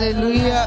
Hallelujah.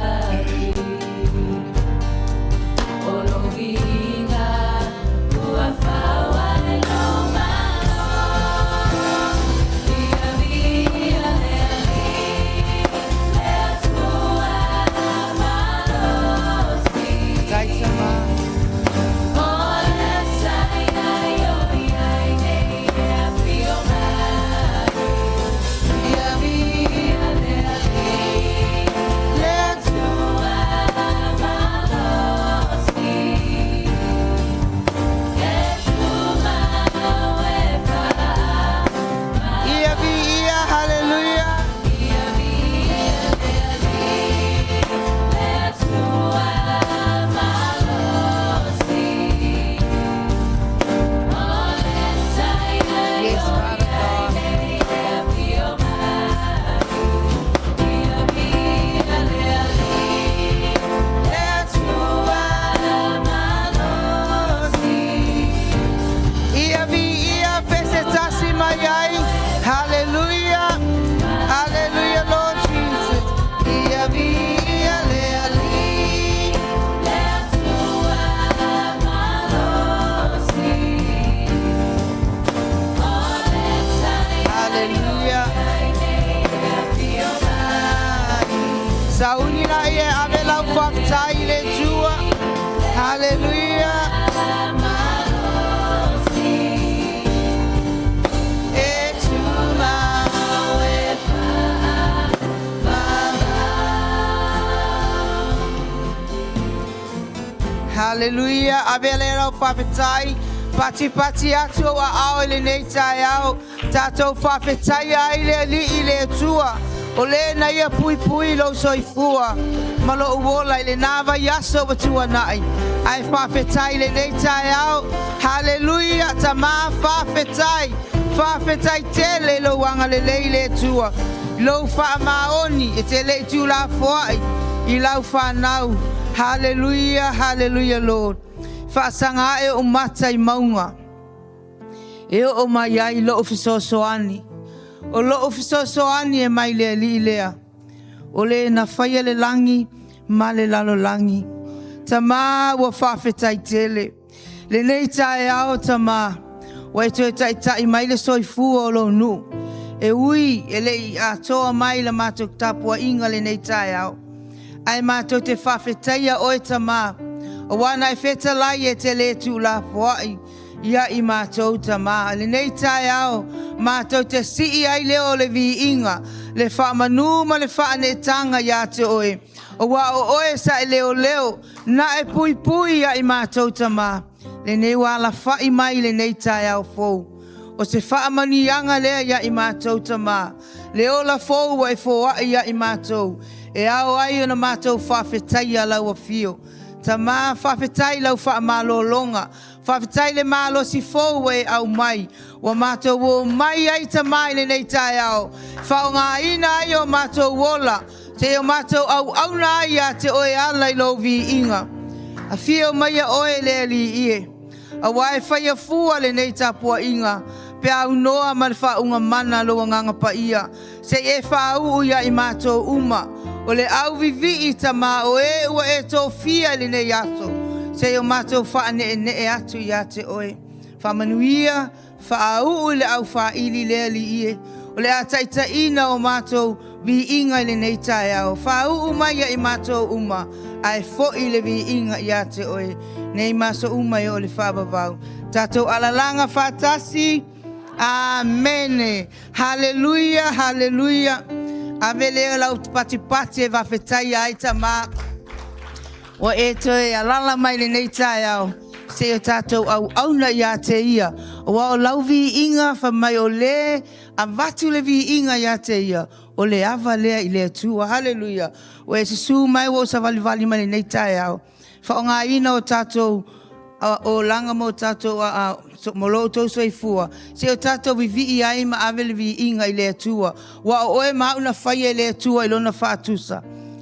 Hallelujah. Hallelujah. Abelera fapetai. Pati pati atu wa ao lenei taeao. Tato fapetai aile li ile tua. Ole na ia pui pui lo soifua. Malo uola ile nava yaso batua nai. Ai fapetai lenei taeao. Hallelujah. Tama fapetai. Fapetai tele lo wanga lelei le tua. Lo fa maoni etele tu la foi. Ilau fa nau. Hallelujah, hallelujah, Lord. Fasanga e o matai maunga. E o mai ai lo ofisosoani. O lo ofisosoani e mai le lilea. O le na faia le langi, ma le lalo langi. Tama wa fafetai tele. Le nei taeao tama. Wa eto e tai mai le soifu o lo nu. E ui, e le i atoa mai la matok tapua inga le nei taeao. Ai mātou te whawhetaia o e tamā. O wana e whetalai e te le tu la fuai. Ia i mātou tamā. Le nei taeao, mātou te sii ai leo le vi inga. Le Faamanuia le faanetanga ia te oe. O wa o oe sa e leo leo. Na e pui pui ia i mātou tamā. Le nei wala whai mai le nei taeao fou. O se Faamanianga lea ia i mātou tamā. Leo la fou wa e foa ia i mātou. E au ai ona mātou whawhetai a lau a fio. Ta mā whawhetai lau whaamalo longa. Whawhetai le mālo si fōu e au mai. Wa mātou o mai ai ta mai le nei taeao. Whao ngā ina ai o mātou wola. Te o mātou au auna ai a te oe ala i lo vi inga. A fio mai a oe le li ie. A wae whaia fua le nei tapua inga. Pe au noa ma le whaunga mana lo nganga pa ia. Se e whau ia i mātou uma. O le au vivi i tama o e ua e tō fia le nei ato. Se o mātou whaane e ne e atu i ate oe. Faamanuia, whaau le au whaili le li ie. O le ataita ina o mātou vi inga le nei taeao. Whaau mai i mātou uma. Ai fo'i le vi inga i ate oe. Nei maso uma i o le whabavau. Tātou alalanga whatasi. Amen. Hallelujah, hallelujah. Avele lau pati pati e whawhetai ai tamā. O e toe alala mai le nei taeao. Se o tātou au auna i a te ia. O au lau vi inga wha mai o le. A watu le vi inga i a te ia. O le ava lea i le atua. Hallelujah. O e se su mai o sa vali vali mai le nei taeao. Wha o ngā ina o tātou. O langa mo tātou molo tau soifua. Se o tātou vivi i ai ma avele vi inga i le atua. Wa o oe mauna whaia i le atua i lona whaatusa.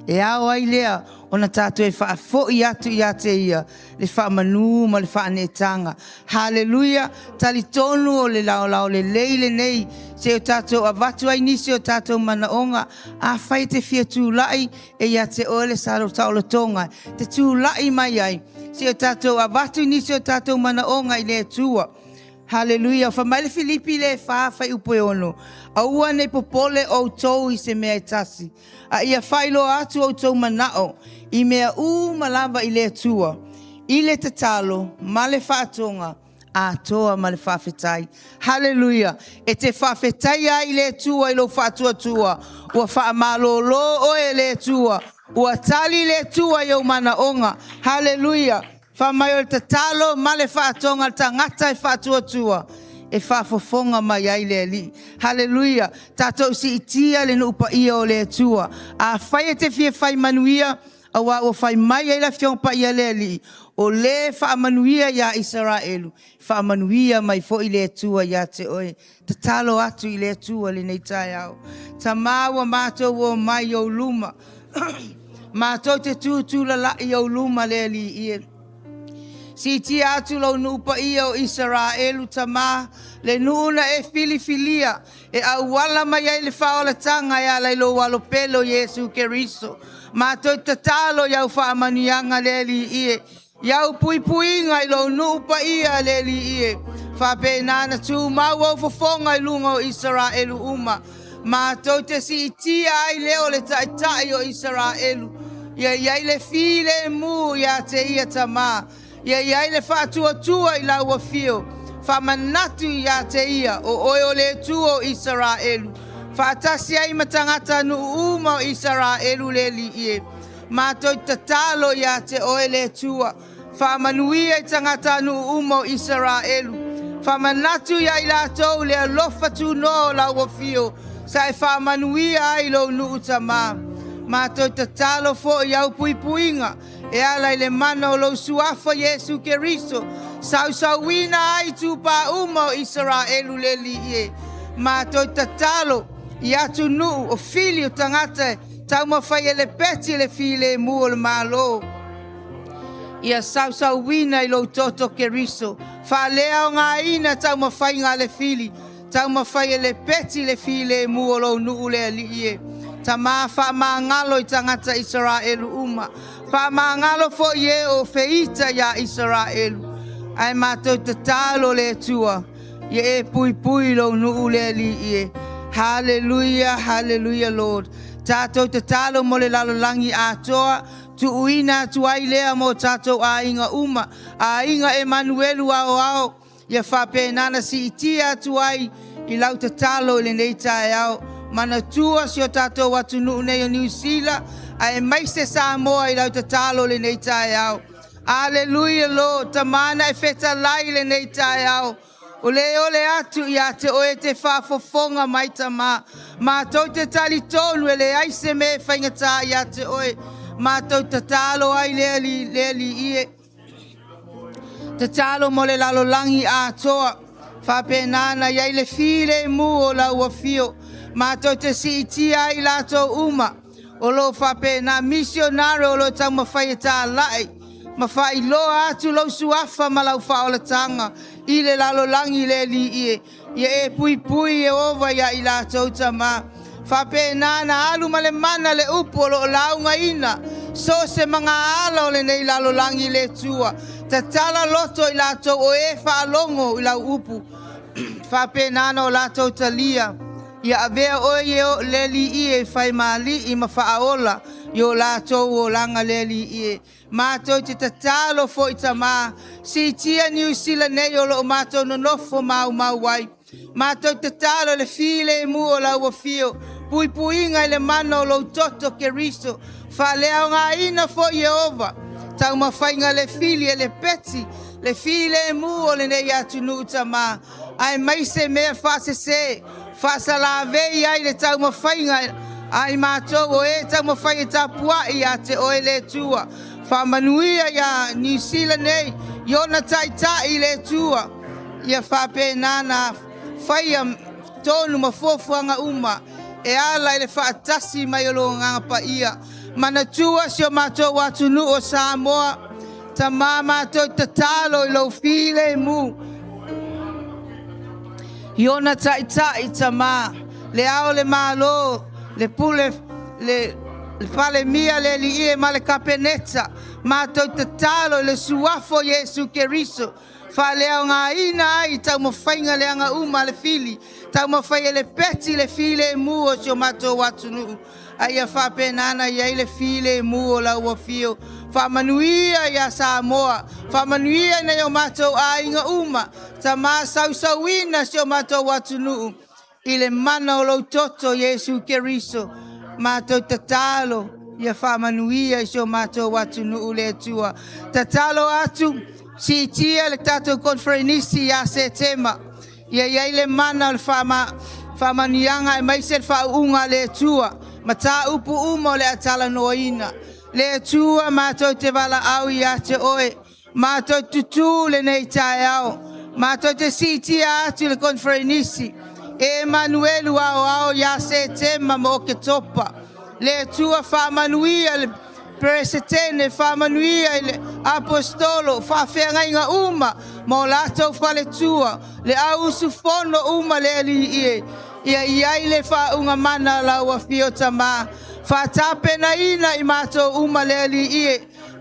E ao ai lea, ona tātou e whaafo i atu i ate ia. Le Faamanuia ma le faanetanga. Hallelujah. Tali tonu o le lao le lei le nei. Se o tātou a watu ai nisi o tātou manaonga, a whai te fia tūlai e ia te oele saro taolo tonga. Te tūlai mai ai. Se o tātou a watu nisi o tātou manaonga i le tua. Hallelujah. Whamaile Filipi le whawhai upo e ono. A ua nei popole o tau i se mea i tasi. A ia whailo atu o tau manao. I mea malava i le tua. I le tatalo, male whaatonga. A toa ma le whawhetai. Hallelujah. E te whawhetai ai le tua i lo whaatua tua. Ua whaamalo lo o e le tua. Ua tali le tua i o manaonga. Hallelujah. Whamai o te talo ma le whaatonga tangata e whaatua tua. E whaafofonga mai ai le li. Hallelujah. Tātou si itia le nupa ia o le tua. A whai e te fie Faamanuia. A wa o whai mai ai la whiongpa ia le li. O le Faamanuia ia Israelu. Faamanuia mai fo i le tua ia te oe. Te talo atu i le tua le nei taeao. Ta maua mātou o mai o luma. Mātou te tūtula la i o luma le li ie. Si tia atu lau nupa ia o Israelu ta mā. Le nuuna e filifilia. E au wala mai ai le whaola tanga e alai lo walo pelo Iesu Keriso. Mātou te talo iau Faamanuianga le li ie. Iau puipuinga i lo nupa ia le li ie. Faapea nana tu mau au fofonga i lunga o Israelu uma. Mātou te si itia ai leo le taitai o Israelu. Ia iai le file mu ia te ia tamā. Ia iai le whaatua i lau a fio. Whamanatu ia te ia o oio le tua o Israelu. Whaatasi ai matangata nu uma o Israelu le li ie. Mātou tatalo ia te oe le tua. Faamanuia i tangata nu uma o Israelu. Whamanatu ia i lātou le alofa tu no lau a fio. Sa e Faamanuia ai lo nu utama. Mātou tatalo fo i au puipuinga. E ala i le mana o lo suafa Iesu Keriso. Sauwina ai tupa uma o Israelu le li ie. Mātou tatalo i atu nu o fili o tangata. Tau mawhai e le peti le file mu o le malo. Ia sauwina i lo toto Keriso. Whalea o ngā ina tau mawhai ngā le fili. Tau mawhai e le peti le file mu o lo nu le li ie. Ta mā whaamangalo i tangata Israelu uma. Whaamangalo fo ie o feita ia Israelu. Ai mātou te talo le tua. Ie e pui lo nu le li ie. Hallelujah, hallelujah Lord. Tātou te talo mo le lalolangi atoa. Tu uina tu ai lea mo tātou a inga uma. A inga Emanuelu ao. Ia faapea nana si itia tu ai. I lau te talo i lenei taeao. Mana tua si o tātou watu nuu nei o New Zealand. A e maise Samoa i lau te talo i lenei taeao. Hallelujah Lord. Tamana e feta lai lenei taeao. Ole atu ia te oe te whaafofonga mai tamā. Mātou te tali tonu e le aise me whaingata ia te oe. Mātou te talo ai le li ie. Te talo mo le lalolangi a toa. Faapea nana iai le file mu o lau a fio. Mātou te si itia ai lato uma. O lo faapea na misionare o lo tau mawhai e tā lai. Mawhai loa atu lau suafa ma lau whaolatanga. I le lalolangi le li ie. Ia e pui e ova ia i lato tamā. Faapea nana alu ma le mana le upo lo launga ina. So se mga ala o le nei lalolangi le tua. Ta tala loto i lato o e whaalongo i lau upu. Faapea nana o lato talia. Ia avea oe o le li ie whai mali i ma whaaola. Yo lato o langa le li ie. Mātou te tatalo fo i tamā. Si tia New Zealand nei o lo mātou no nofo mau wai. Mātou te talo le file mu o lau a fio. Puipuinga i le mana o lo toto Keriso. Whalea o ngā ina fo Jehova. Tau mawhainga le fili e le peti. Le file mu o le nei atu nu tamā. Ai maise mea whase se. Whasa la vei ai le tau mawhainga. Ai mātou o e tau mawhainga tapuai a te oe le tua. Faamanuia ia New Zealand nei. Iona taitai le tua. Ia faapea nana whaia tonu mafuafuanga uma. E ala i le whaatasi mai o lo ngangapa ia. Mana tua si o mātou watu nu o Samoa. Ta mā mātou tatalo i lo file mu. Iona tai tama. Le ao le malo. Le pule le pale mia le lie ma le kapeneta. Mato te talo le suafo Iesu Keriso. Fa leo ngā ina ai tau mawhainga le anga uma le fili. Tau mawhai le peti le file mua sio mato watunu. Aia faapea nana ia le file mua la ua fio. Faamanuia ia Samoa. Faamanuia na yo mato a inga uma. Ta maa sausauina sio mato watunu. Ile mana o lau toto Iesu Keriso. Mato tatalo. Ia faamanuia sio mato watunu le atua. Tatalo atu. Si tia le tato konferenisi ya setema. Ia ile mana le faamanianga e maise faunga le atua. Mata upu umo le atala noina. Le atua mato te vala au ia te oe. Mato tutu lenei taeao. Mato te si tia atu le konferenisi. Emanuelu au ya setema mo ke topa. Le atua faamanuia le Presetene faamanuia le apostolo faafea inga uma mo lato fale tua le au sufono uma le li ia le fa unga mana la wa fiota ma fa tape na ina I mato uma le li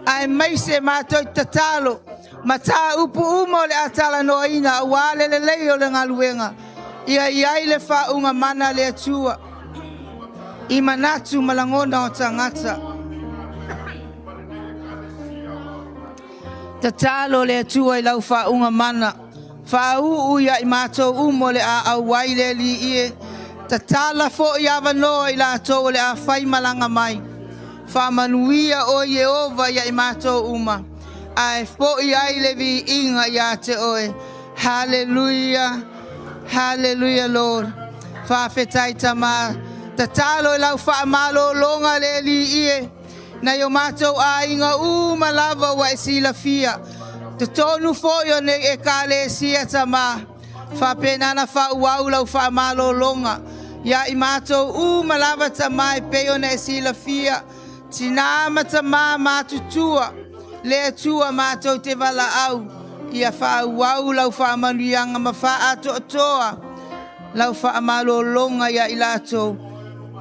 ai maise mato tatalo mata upu uma le atala no ina wale le leo le ngaluenga ia le fa unga mana le tua I manatu malangona o tangata Tatalo le atua I lau faunga mana. Fau ia I mato umo le a awai le li Tatala fo I avanoa I la ato le a fai malanga mai. Faamanuia o Yehova ia I mato uma. Ai fo I ai le vi inga ia te oe. Hallelujah. Hallelujah Lord. Faafetai tama. Tatalo I lau faamalo longa le li Na yo mato a inga uma lava wa sila fia. Te tonu foio ne e kale sia tama. Fa penana fa uau lau fa malo longa. Ya I mato uma lava tama e peo ne sila fia. Tinama tama matutua. Le tua mato te vala au. Ia fa uau lau fa manuianga ma fa ato atoa. Lau fa malo longa ya ilato.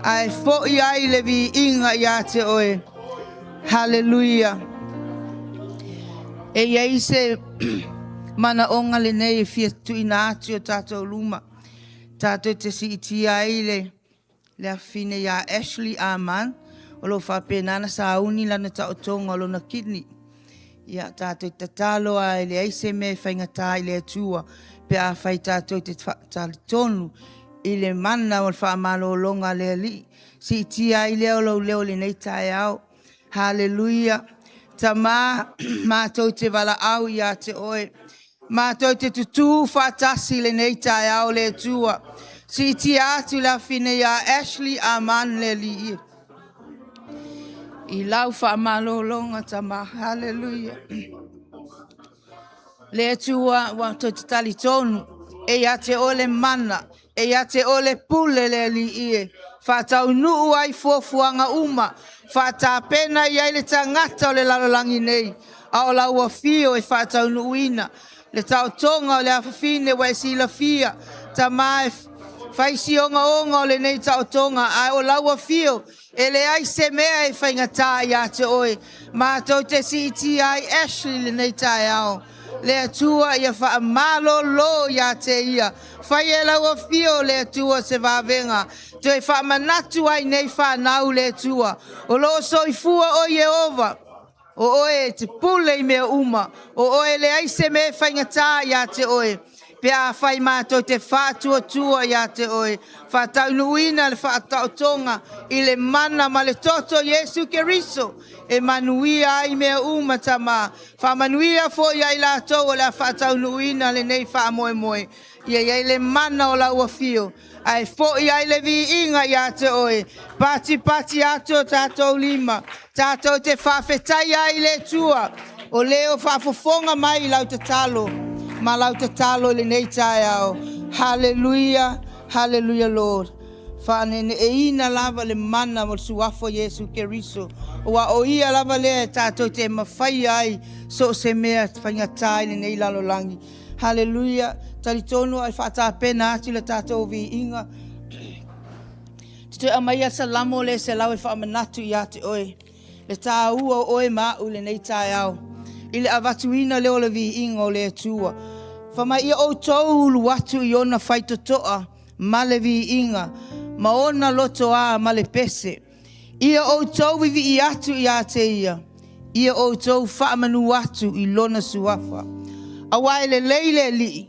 Ai fo I le vi inga ya te oe. Hallelujah. E iai se mana onga lenei fia tuina atu o tatou luma. Tatou te si itia ai le afine ya Ashley Aman. O lo whapenana sa uni lana ta otonga o lo na kidney. Ia tatou tatalo ai le aise me whaingatai le atua. Pe a whai tatou te talitonu. I le mana o whaamalo longa le ali. Si itia ai leo lo leo lenei taeao. Hallelujah. Tama matou te vala au ia te oe. Matou te tutu fatasi lenei taeao le atua. Si ti atu la fine ya Ashley Aman le li. I lau faamalo longa tama. Hallelujah. Le atua wato te talitonu. E ia te ole mana. E ia te ole pule le li. Fatau nuu ai fuafuanga uma. Fata pena ia le tangata o le lalolangi nei. A o lau a fio e fatau nuuina. Le tau tonga o le afafine wa sila fia. Ta mai faisi onga o le nei tau tonga. A o lau a fio. E le ai se mea e whaingata ia te oe. Ma tau te si iti ai Ashley le nei taeao. Le atua ia faamalo lo ia te ia. Fai e lau a fio le atua se vavenga. Te e faamanatu ai nei whanau le atua. O lo soifua o Yehova. O oe te pule I mea uma. O oe le aise me whaingata ia te oe. Pe a whai mātou te whātua tua ia te oe. Whātau nuina le whātau tonga. I le mana ma le toto Iesu Keriso. E manuia ai mea uma tama. Faamanuia fo ia I lātou o le whātau nuina le nei whaamoe moe. Ia le mana o la ua fio. Ai fo ia le vi inga ia te oe. Pati ato tātou lima. Tātou te whawhetai ai le tua. O leo whafofonga mai lau te talo. Ma lau te talo le nei taeao. Hallelujah. Hallelujah Lord. Whanene e ina lava le mana mo suafa Iesu Keriso. Wa o ia lava le tātou te mawhai ai. So se mea whangatai le nei lalolangi. Hallelujah. Talitonu ai whaatapena atu le tātou vi inga. Te amaia salamo le se lau e whaamanatu i ate oe. Le tā ua oe mau lenei taeao. I le avatuina leo le vi inga o le atua. Whama ia o tau ulu atu i ona whaitotoa ma le vi inga. Ma ona loto a ma le pese. Ia o tau vivi i atu i ate ia. Ia o tau whaamanu atu i lona suafa. Awai le leile li.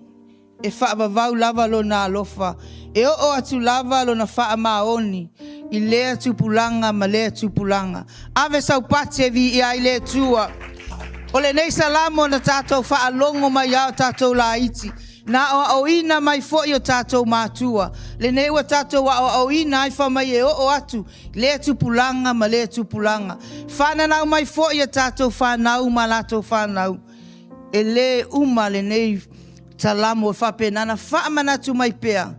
E whaavavau lava lo na alofa. E o atu lava lo na wha maoni. I lea tupulanga ma lea tupulanga. Ave sau pate vi i ai lea tua. O le nei salamo na tātou wha alongo mai au tātou la iti. Na o ina mai foi o tātou mātua. Le nei wa tātou wa o ina ai wha mai e o atu. Lea tupulanga ma lea tupulanga. Whananau mai foi o tātou whanau ma latou whanau. E le uma le nei talamo e whapenana whaamanatu mai pea.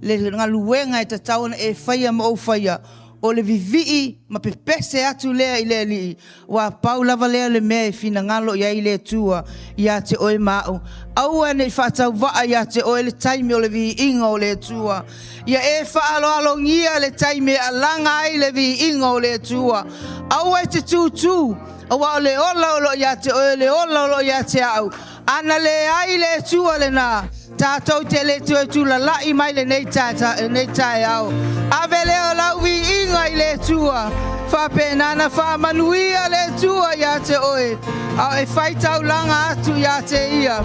Le ngaluenga e tatauna e whaia ma o whaia. O le vivii ma pepese atu lea i lea li. Wa pau lava lea le mea e fina ngalo ia i lea tua i a te oe mao. Aua ne whaatau waa i a te oe le taimi o le vi inga o le tua. Ia e whaalo alongia le taimi a langa ai le vi inga o le tua. Aua e te tūtū. Awa o le ola olo i a te oe le ola olo i a te au. Ana le ai le tua le nā. Tātou te le tue tula lai mai le nei taeao. Ave leo lau vi inga i le tua. Whapenana Faamanuia le tua i a te oe. Au e whaitau langa atu i a te ia.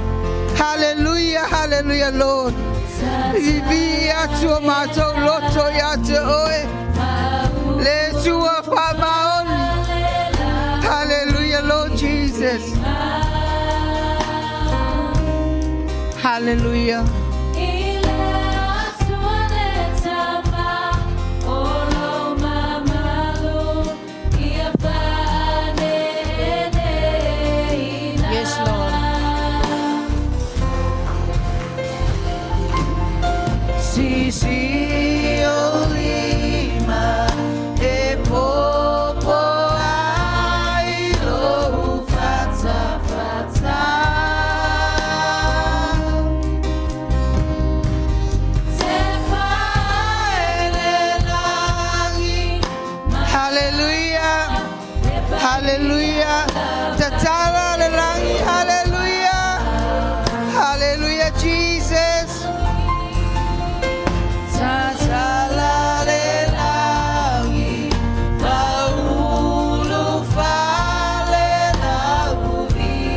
Hallelujah, hallelujah, Lord. Ibi atu o mātou loto i a te oe. Le tua whamaoni. Hallelujah, Lord Jesus. Hallelujah. Yes, Lord. Si, si, olima, e popo ai lo fata, fata. Hallelujah. Tatara le rangi. Hallelujah. Hallelujah, Jesus. Tatara le rangi. Faulu fale la uvinga.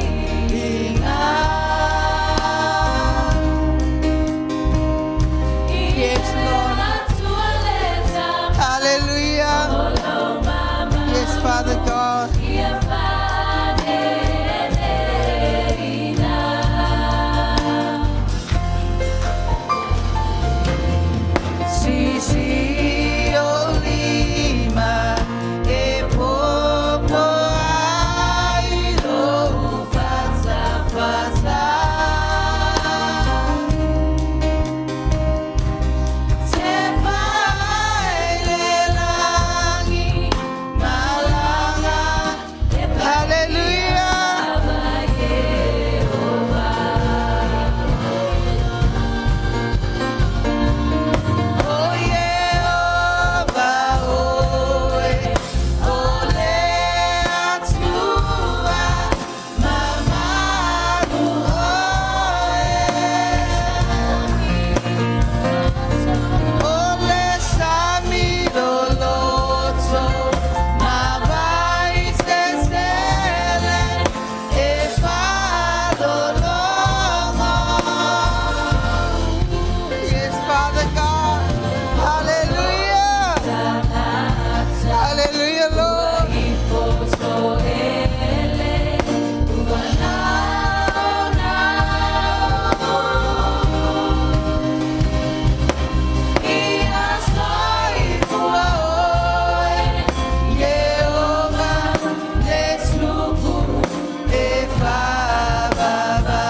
Yes, Lord. Hallelujah. Yes, Father God. Baba.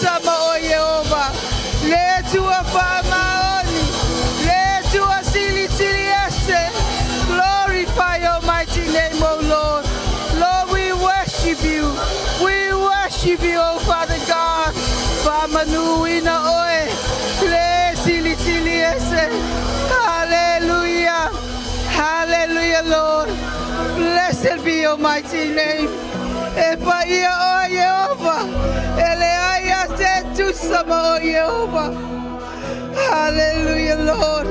sama o Yehova. Le tua faamaoni. Le tua sili ese. Glorify your mighty name, O Lord. Lord, we worship you. We worship you, O Father God. Faamanuia le oe. Le sili ese. Hallelujah. Hallelujah, Lord. Blessed be your mighty name. Epa ia o Yehova. Ele aya se tu sama o Yehova. Hallelujah, Lord.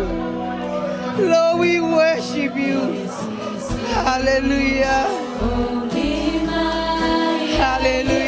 Lord, we worship you. Hallelujah. Hallelujah.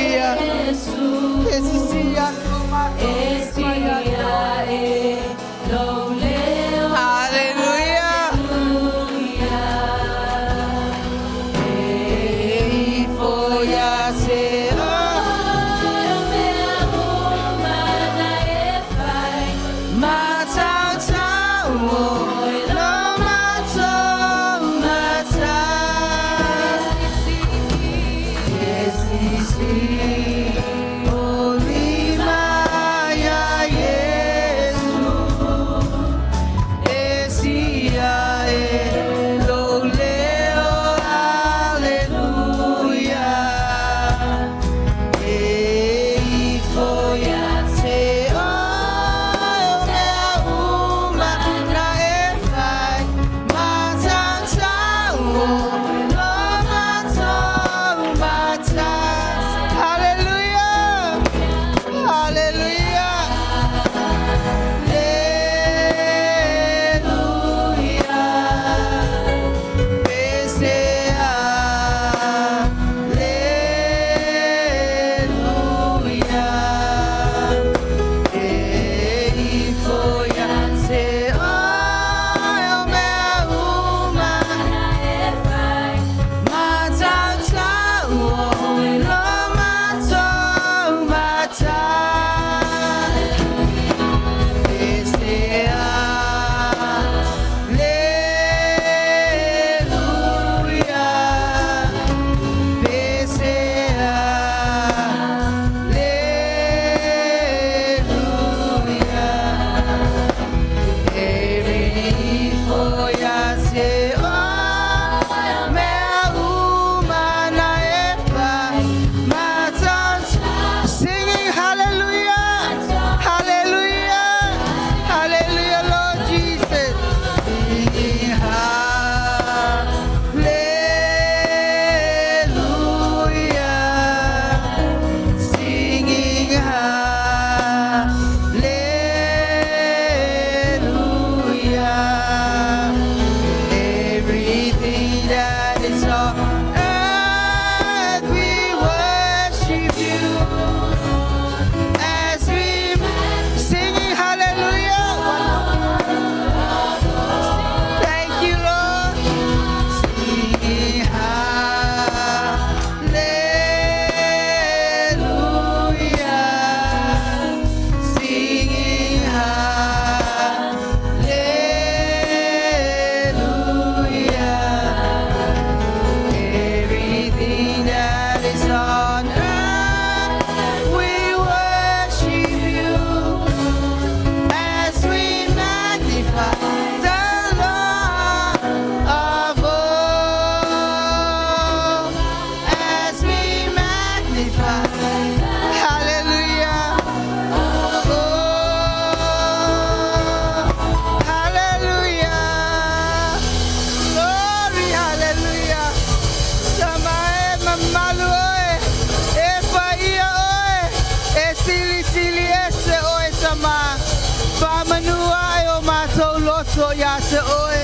so ya te oe,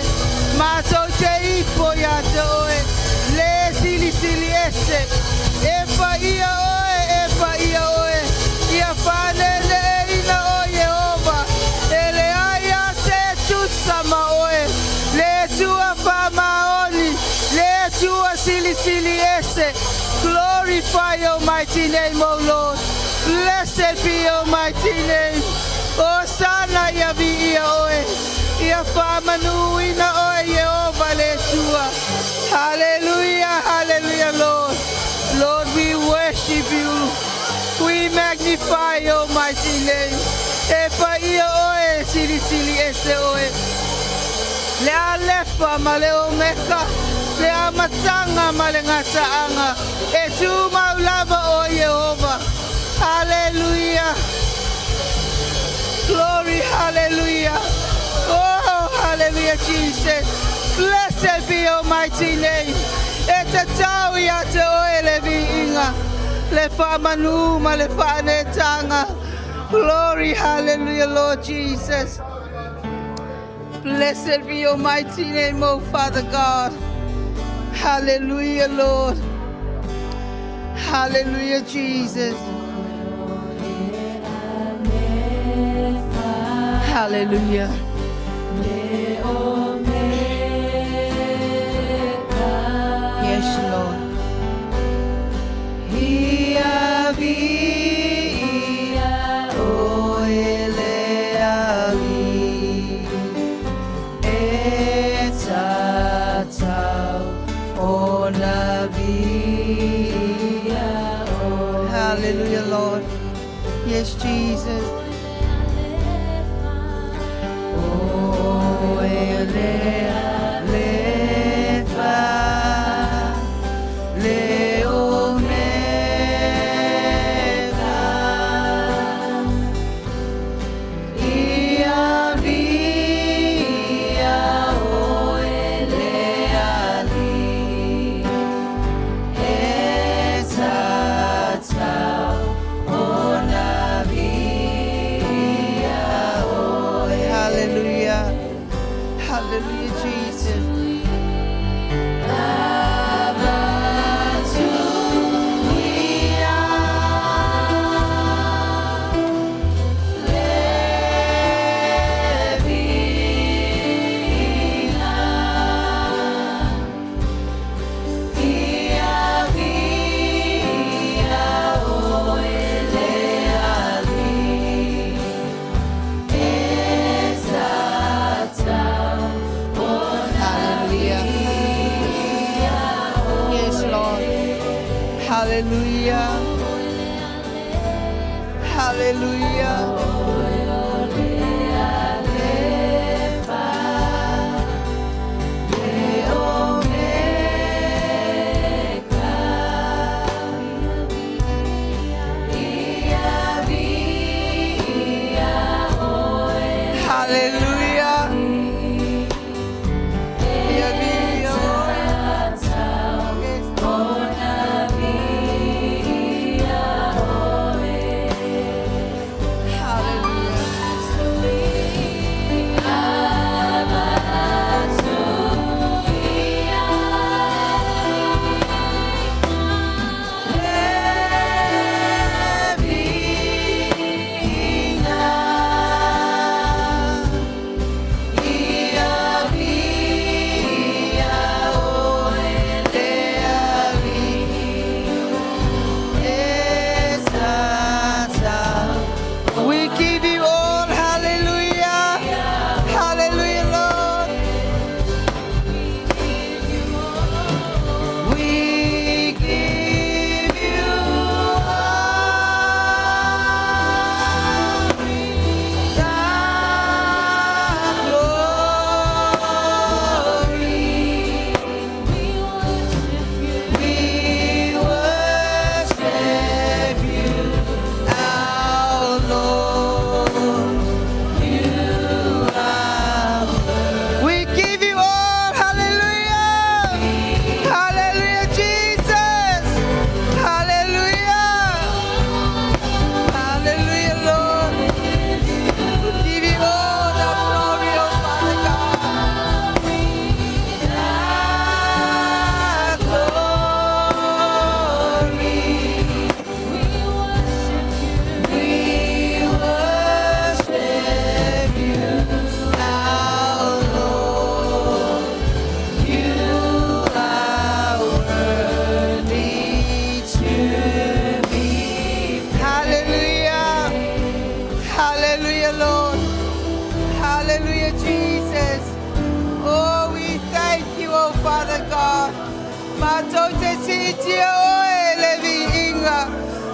mātou te ipo ya te oe, le sili sili ese, e pa ia oe, ia whanele e ina o Yehova, e le aia se tu sama oe, le tua whamaoni, le tua sili sili ese, glorify your mighty name, O Lord, blessed be your mighty name, o sana ia vi ia oe, ia Faamanuia le oe Yehova le tua. Hallelujah, hallelujah, Lord. Lord, we worship you. We magnify your mighty name. E pa ia oe sili sili ese oe. Le alefa ma le omeka. Le amatanga ma le ngataanga. E tu maulava o Yehova. Hallelujah. Glory, hallelujah. Oh, hallelujah, Jesus. Blessed be your mighty name. E te tau ia te oe le viinga. Le Faamanuia le Faanetanga. Glory, hallelujah, Lord Jesus. Blessed be your mighty name, oh Father God. Hallelujah, Lord. Hallelujah, Jesus. Hallelujah. Yes, Lord. Hallelujah, Lord. Yes, Jesus. Hallelujah. Hallelujah.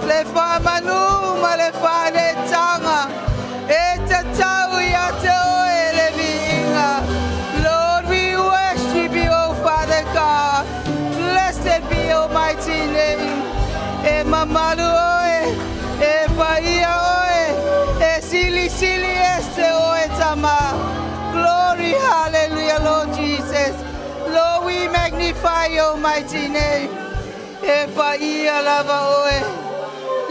Le Faamanuia le Faanetanga. Glory, hallelujah, Lord Jesus. Lord, we magnify your mighty name. Tapuai lava oe.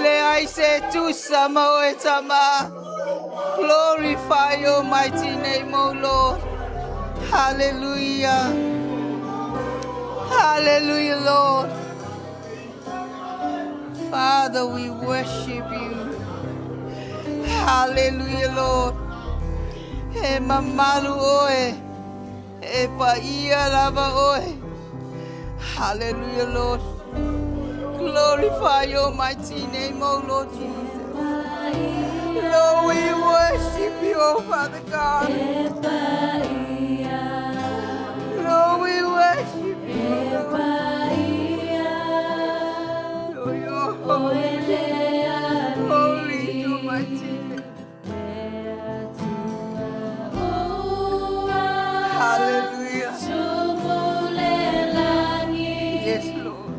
Lenei tu sama oe tama. Glorify your mighty name, O Lord. Hallelujah. Hallelujah, Lord. Father, we worship you. Hallelujah, Lord. E mamalu oe. E paia lava oe. Hallelujah, Lord. Glorify your mighty name, O Lord Jesus. Lord, we worship you, oh Father God. Lord, we worship you. Lord, you're holy. Holy is your mighty name. Hallelujah. Yes, Lord.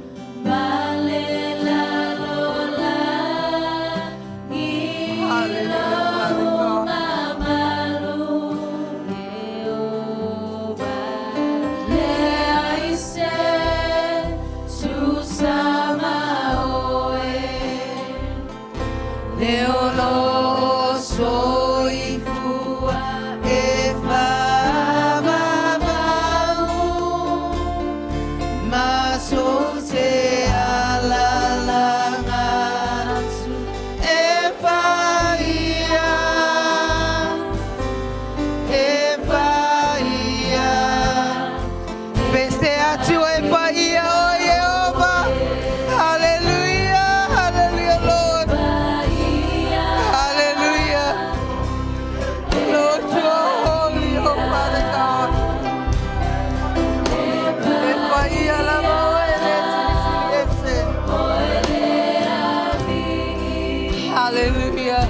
Hallelujah, Father God. Hallelujah.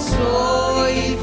Soy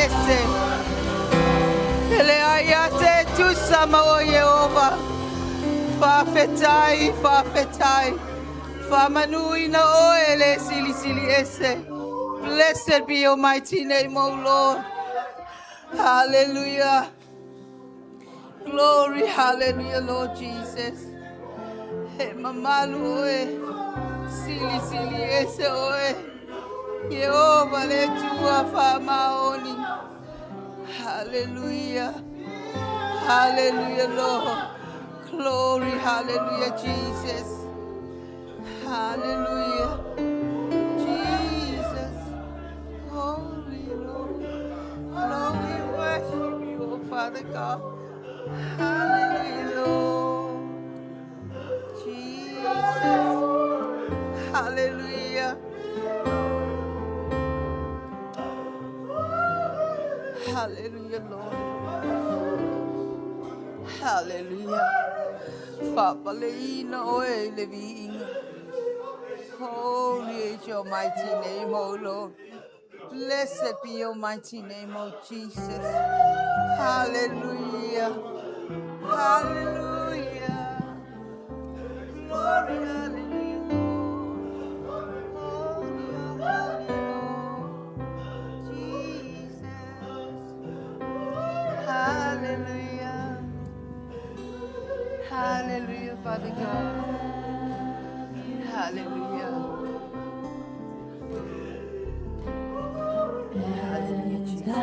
ese. Ele aia te tusa mo Yehova. Faafetai, faafetai. Faamanui na oele sili ese. Blessed be your mighty name, O Lord. Hallelujah. Glory, hallelujah, Lord Jesus. He mamalu oe. Sili ese oe. Yehova le tua faamaoni. Hallelujah. Hallelujah, Lord. Glory, hallelujah, Jesus. Hallelujah. Jesus. Holy Lord. Lord, we worship you, oh Father God. Hallelujah, Lord. Jesus. Hallelujah. Hallelujah, Lord. Hallelujah. Faapaleina oe leviinga. Holy is your mighty name, O Lord. Blessed be your mighty name, O Jesus. Hallelujah. Hallelujah. Glory, hallelujah, Lord. Holy, holy, Lord. Jesus. Hallelujah. Hallelujah, Father God. Hallelujah. Hallelujah, Jesus. I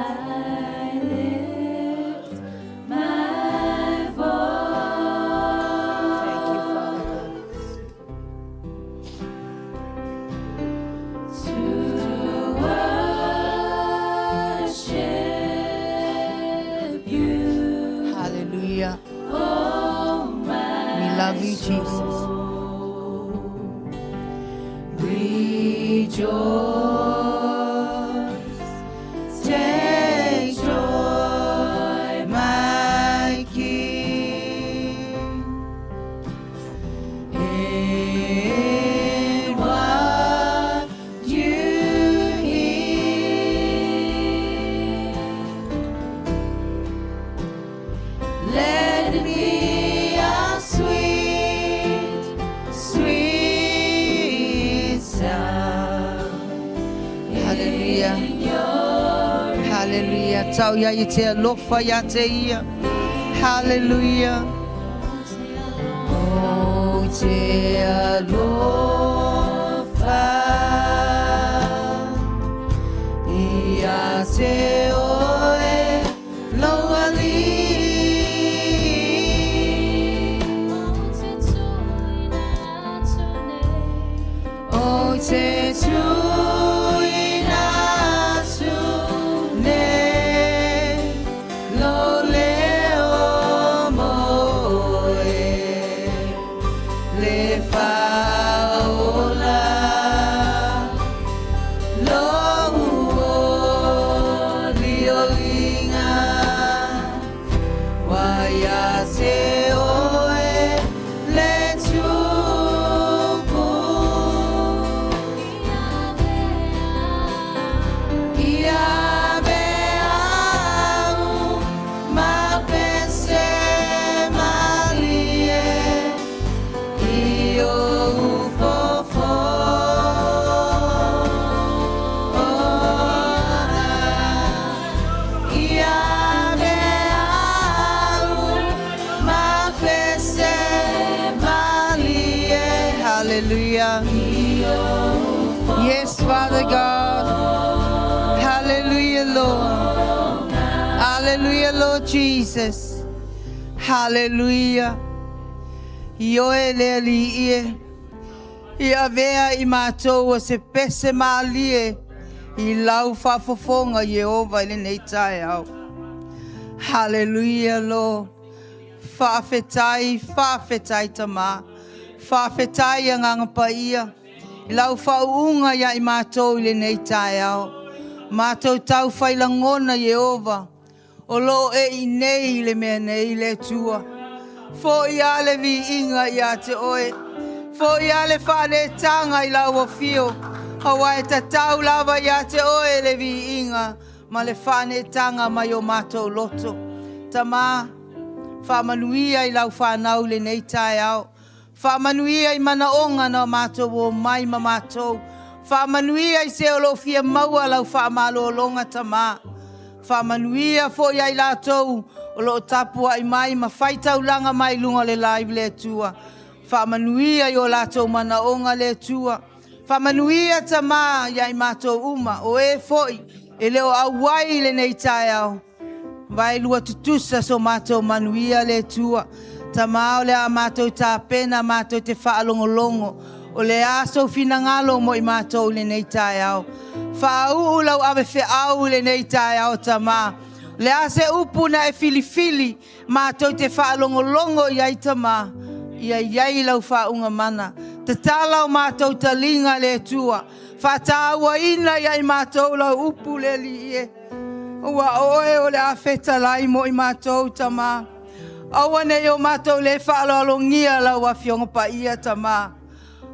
lift my voice. Thank you, Father God. To worship you. Hallelujah. Oh, my We love you, Jesus. Rejoice, take joy, my King, in what you hear. Let it be a sweet, sweet sound. Hallelujah. In your Hallelujah. Tau ya i te alofa ya te ia. Hallelujah. oh, te alofa, ia te oe loali. O te tuina tune, lo leo moe, le faola, lo liolinga, waia te oe, le tupu. Hallelujah. Yes, Father God. Hallelujah, Lord. Hallelujah, Lord Jesus. Hallelujah. Ioe le aliie. Ia vea I mātou se pese maalie. I lau whafofonga Yehova lenei taeao. Hallelujah, Lord. Faafetai tama. Faafetai nganga paia. I lau whauunga ia I mātou lenei taeao. Mātou tau whailangona Yehova. O lo I nei le mea nei le tua. Fo ia le vi inga ia te oe. Fo ia le whane tanga I lau o fio. Hawaii ta tau lava ia te oe le vi inga. ma le whanetanga mai o mātou loto. Tamā, whamanuia I lau whanau lenei taeao. Whamanuia I manaonga na mātou o mai ma mātou. Whamanuia I se olofia maua lau whamalo longa tamā. Whamanuia fo I lātou o lo tapuai mai ma whaitau langa mai lunga le live le tua. Faamanuia I o lātou manaonga le tua. Faamanuia tamā I mātou uma o e foi e leo auai lenei taeao. Vai lua tutusa so mātou manuia le tua. Tamā o le a mātou tāpena mātou te whaalongolongo. O le aso finangalo mo I mātou lenei taeao. Whaau lau ave whiau lenei taeao tamā. Le ase upu na e filifili mātou te whaalongolongo I ai tamā. Iai lau whaunga mana. Te tala o mātou talinga le tua. Whataua ina iai mātou lau upu le li e. Ua oe o le awheta lai mo I mātou tamā. Aua nei o mātou le whaalongia lau a fionga pa ia tamā.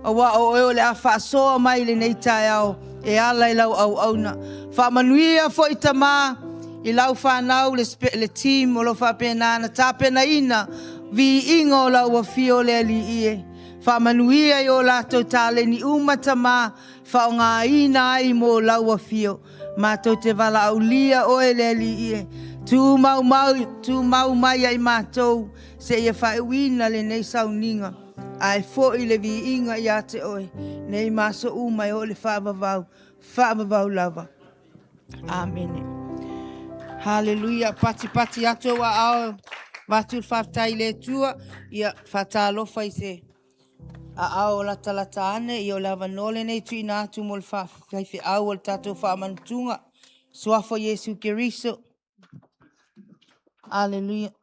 Ua oe o le a whaasoa mai le nei taeao. E ala I lau au auna. Whamanuia fo I tamā. I lau whanau le team o lo faapea na tāpena ina. Vi ingo la wa fio le ali ie. Faamanuia I o lātou tāle ni umatama. Whaonga ina ai mo la wa fio. Mātou te wala au lia o e le ali ie. Tu mau mai ai mātou. Se ia whaiwina le nei sauninga. Ai fo I le vi inga ia te oe. Nei maso umai o le whaavavau lava. Amen. Hallelujah. Pati ato wa ao. Matul whaftai le tua, ia whatalofa I se a ao la talata ane, I o lava nole nei tui nātu mo le whawhaiwhi au o le tātou whaamantunga. Suafa Iesu Keriso. Hallelujah.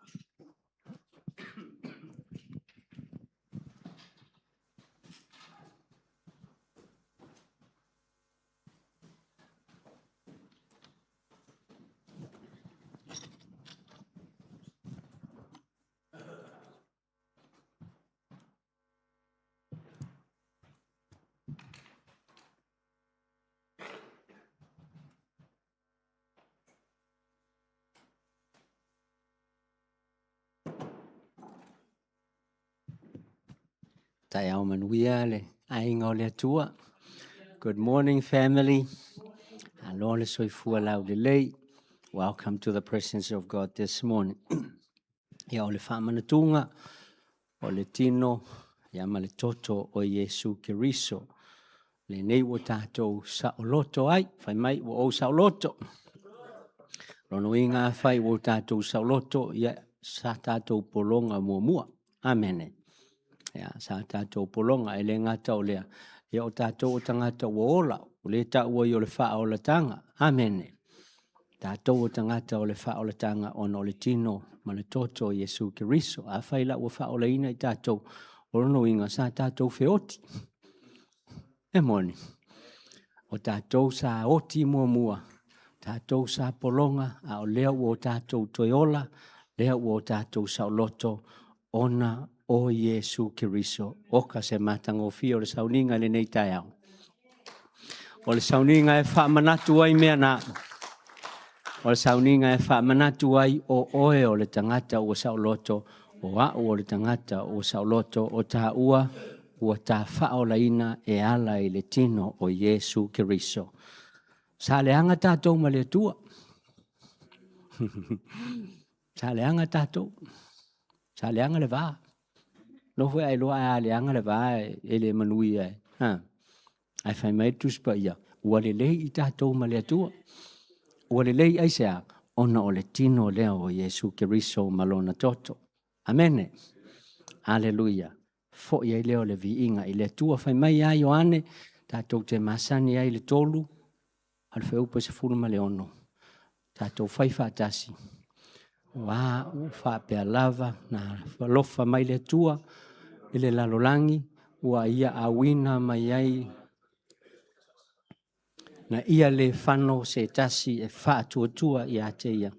taeao manuia le le Atua. Good morning, family. Alo le soifua lau lelei. Welcome to the presence of God this morning. Ia o le faamanatunga o le tino ia ma le toto o Iesu Keriso. Lenei wo tātou saoloto ai, whai mai wo o saoloto. Rono inga whai wo tātou saoloto ia sa tātou polonga mua. Amene. Ya sa tātou polonga e le ngata o lea. Ia o tātou o tangata wo ola, o le ta ua I o le wha o la tanga. Amene. Tātou o tangata o le wha o la tanga ono le tino ma le toto Iesu Keriso. A whaila ua wha o la ina I tātou o rono inga sa tātou whioti. E moni. O tātou sa oti mua. Tātou sa polonga a o lea ua o tātou toiola, lea ua o tātou sa loto ona o Iesu Keriso. Oka se matango fio le sauninga le nei taeao. O le sauninga e whaamanatu ai mea na. O le sauninga e whaamanatu ai o oe o le tangata o sauloto, o o le tangata o sauloto o tā ua tā whaolaina e ala I le tino o Iesu Keriso. Sa leanga tātou ma le Atua. Sa leanga tātou. Sa leanga le vā. No fue ai loa a leanga le vā e le manui ai. Ai whai mai tuspa ia. Ua le lei I tātou ma le Atua. Ua le lei ai sea ona o le tino leo o Iesu Keriso malona toto. Amene. Hallelujah. Fo ia I leo le viinga I le Atua whai mai ai Ioane. Tātou te masani ai le tolu. Al wheupa se furu ma le ono. Tātou whai whaatasi. Wā faapea lava na whalofa mai le Atua. I le lalolangi. Ua ia awina mai ai. Na ia le whano se tasi e whaatua I ate ia.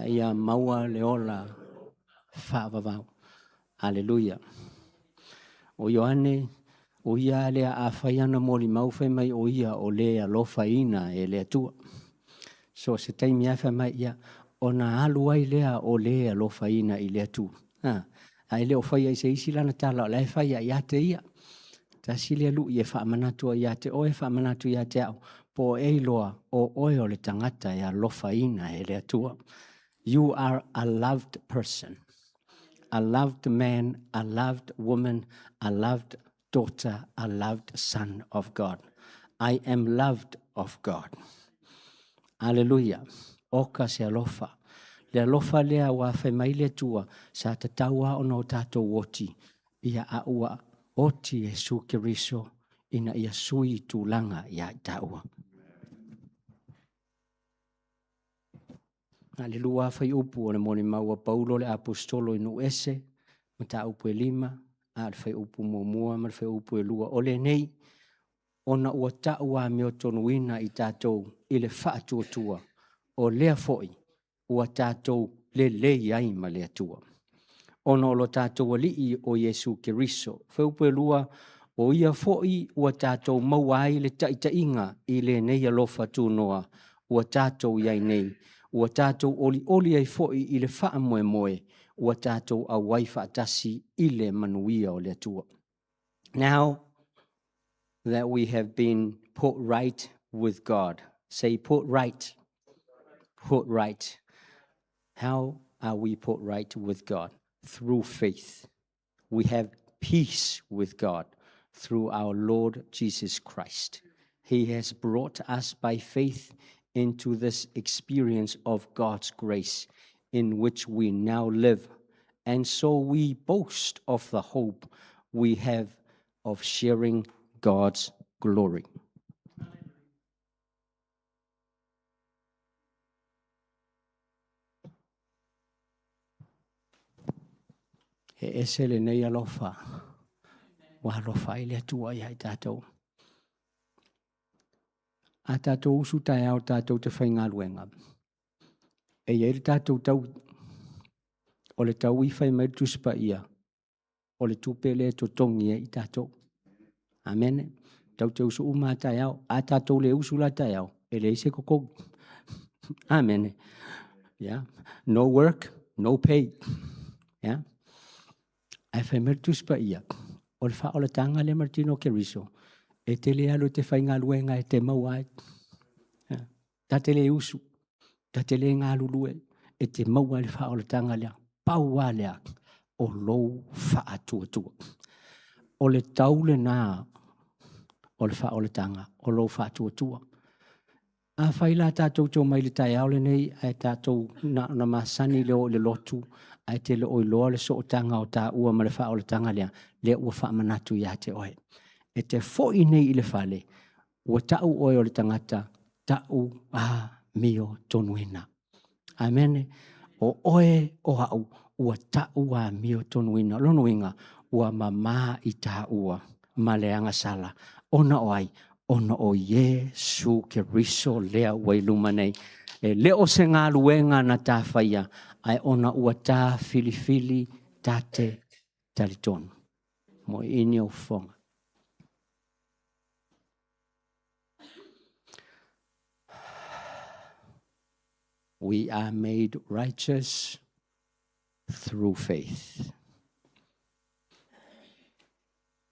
Ia maua le ola whaavavau. Hallelujah. O Ioane, o ia lea a whaiana mori mauwhai mai o ia o lea lofa ina e le Atua. So se taimi afa mai ia, o na alu ai lea o lea lo faina I lea tu. Ai leo fai ai se isi lana tala o lai fai ai ate ia. Ta sile lu ia whaamanatu ia te oe whaamanatu ia te au. Po e loa o oe o le tangata ia lo faina e lea tua. You are a loved person. A loved man, a loved woman, a loved daughter, a loved son of God. I am loved of God. Hallelujah. Oka se alofa. Le alofa lea wa whai mai le tua sa te taua ono tātou oti. Ia a ua oti Iesu Keriso ina ia sui tūlanga ia taua. Hallelujah, whai upu o le moni maua Paulo le apostolo inu ese, mata upu e 5, a le whai upu mua ma le whai upu e 2. O lenei, ona ua taua meo tonuina I tātou I le whaatua o lea foi, ua tātou le lei ai ma lea tua. Ona o lo tātou alii o Iesu Keriso, whai upu e 2, o ia foi ua tātou mauai le taitainga I le nei alofa tūnoa, ua tātou iai nei, ua tātou oli ai foi I le wha moe, ua tātou a wai whaatasi I le manuia o le atua. Now that we have been put right with God, say put right, put right. How are we put right with God? Through faith. We have peace with God through our Lord Jesus Christ. He has brought us by faith into this experience of God's grace in which we now live. And so we boast of the hope we have of sharing God's glory. He ese le nei alofa. Wa alofa I le atua ia I tātou. A tātou usu taeao tātou te whainga luenga. E iei tātou tau, o le tau I whai mai tuspa ia, o le tupele to tongi I tātou. Amen. Tau te usu uma taeao, a tātou le usu la taeao, e le ise kokong. Amen. Yeah. No work, no pay. Yeah. Ai whai mai tuspa ia, o le wha o le tanga le Martino Keriso, e te le alo te whainga luenga e te mauai. Ta te le usu, ta te le ngā lulue, e te maua le wha o le tanga lea, paua lea, o lou wha atua. O le tau le nā, o le wha o le tanga, o lou wha atua. A whaila tātou tō mai le taeao le nei, ai tātou na masani leo le lotu, ai te le oiloa le so o tanga o tā ua ma le wha o le tanga lea, le ua wha manatu ia te oe. E te foi nei I le whale, ua tau oe o le tangata, tau a mio tonuina. Amen. O oe o au, ua tau a mio tonuina. Lono inga, ua mama I tā ua, ma leanga sala. Ona oai, ona o Iesu Keriso lea wailuma nei. E leo se ngā luenga na tā whaia, ai ona ua tā filifili tate talitonu. Mo ini o whonga. We are made righteous through faith.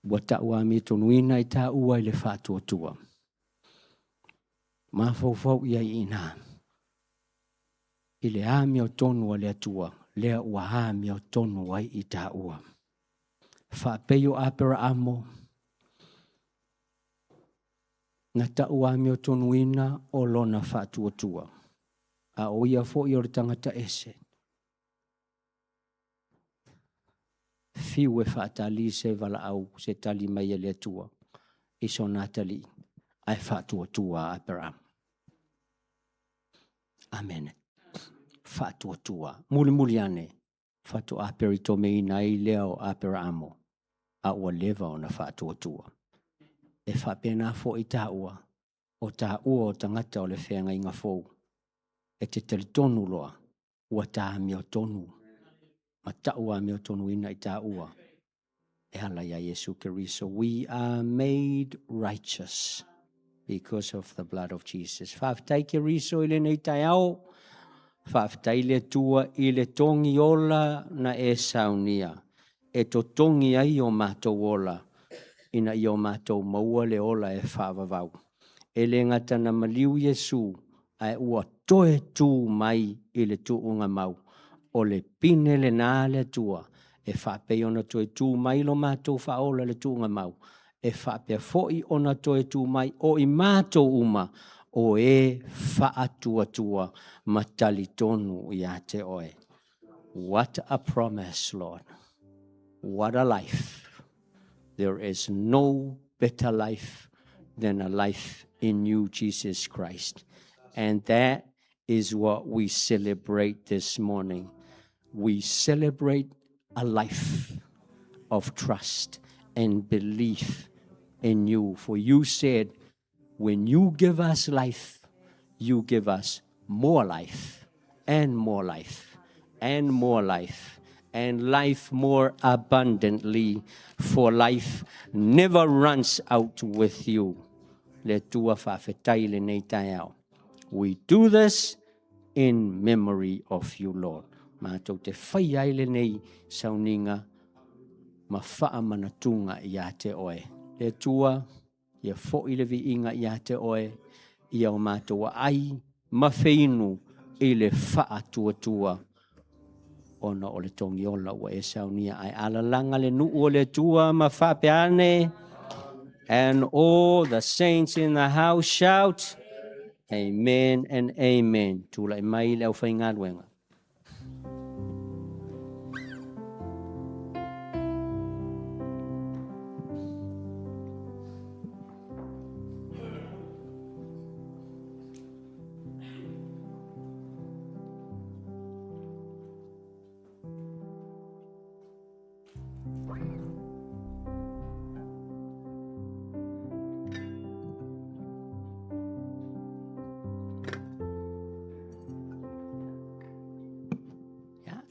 Wa ta'ua mi tonuina I ta'ua I le whātuatua. Ma fau ia ina. I le āmi o tonu le atua, lea ua āmi o tonu ai I ta'ua. Faapea apera amo. Na ta'ua mi o tonuina o lona whātuatua. A oia fo I o le tangata ese. Fiu e whaatali se vala au se tali mai le atua. Iso natali ai whaatuatua Abraham. Amen. Whaatuatua. Muli ane. Whaatu aperi tome ina I leo Abrahamo. A ua leva o na whaatuatua. E whapena fo I tāua. O tāua o tangata o le whenga inga fōu. E te talitonu loa, ua tā meo tonu. Ma taua meo tonu ina I tāua. E hala ia Iesu Keriso. We are made righteous because of the blood of Jesus. Faafetai Keriso I lenei taeao, faafetai le Atua I le tongi ola na e saunia, e to tongi ai o mātou ola, ina I o mātou maua le ola e whaavavau. E le ngata na maliu Iesu, ai ua toe tū mai I le tuunga mau, o le pine le nā le Atua, e faapea ona toe tū mai lo mātou whaola le tuunga mau, e faapea foi ona toe tū mai o I mātou uma, o e faatuatua matali tonu I te oe. What a promise, Lord. What a life. There is no better life than a life in you, Jesus Christ. And that is what we celebrate this morning. We celebrate a life of trust and belief in you. For you said, when you give us life, you give us more life and more life and more life and life more abundantly, for life never runs out with you. Le tua faafetai lenei taeao. We do this in memory of you, Lord. Mātou te whai ai lenei sauninga ma faamanatunga I te oe. Le tua, ia fo'i le viinga I te oe, ia o mātou ai mawheinu I le faatuatua ona o le tongi ola ua e saunia ai alalanga le nuu o le tua ma fapeane. And all the saints in the house shout, Amen and Amen. Tula I mai le au whainga ruenga.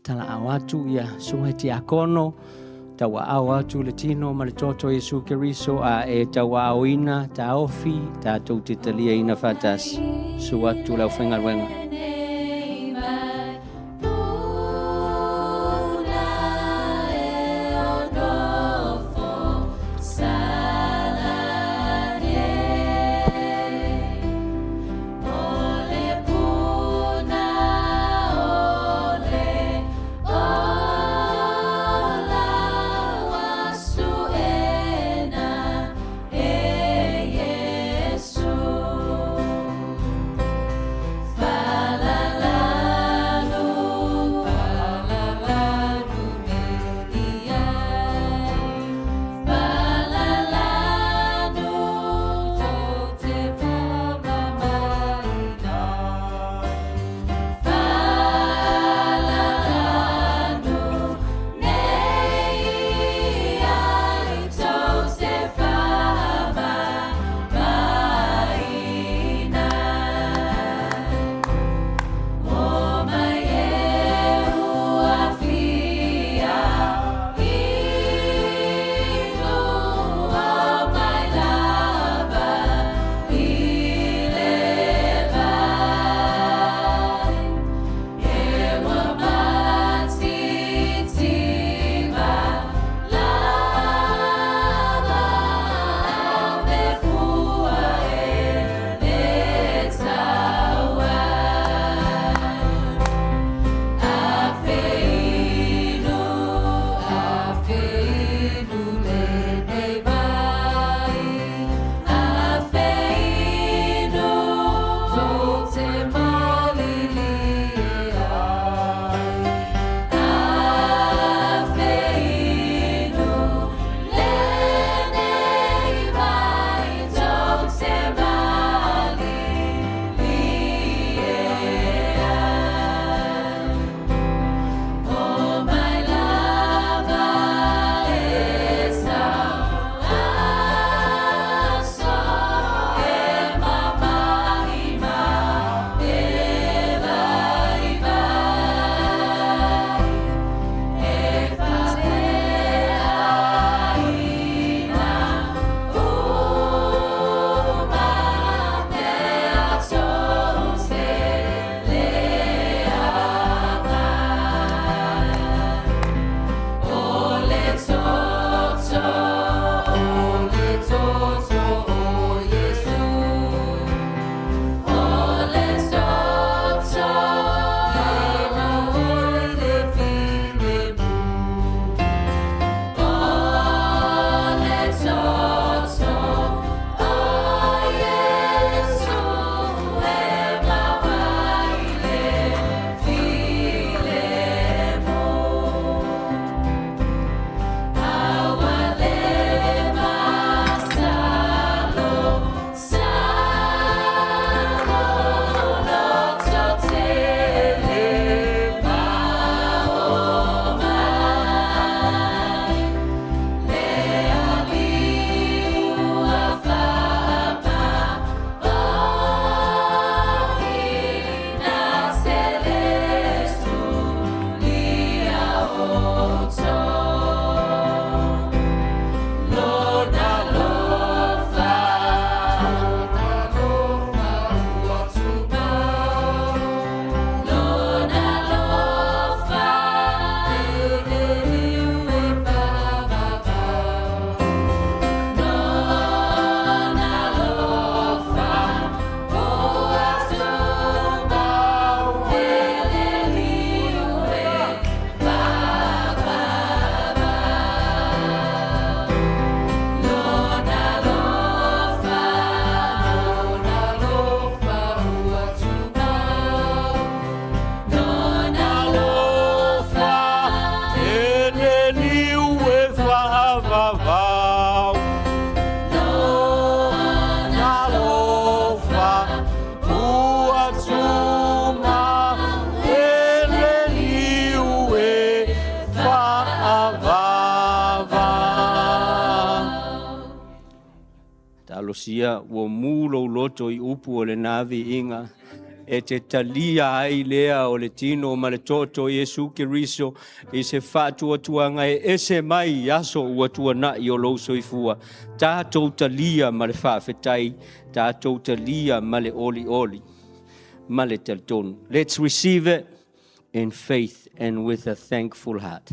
Tala awatu ia sungai ti akono, tawa awatu le tino ma le toto Iesu Keriso a e tawa awina, ta ofi, ta tau te talia ina fatas, suatu lau whenga ruenga. Fa sia ua mulo loto I upu o le navi inga. E te talia ai lea o le tino ma le toto Iesu Keriso I se whātua tuanga e ese mai aso ua tuana I o lo soifua. Tātou talia ma le whaafetai, tātou talia ma le oli oli, ma le teltonu. Let's receive it in faith and with a thankful heart.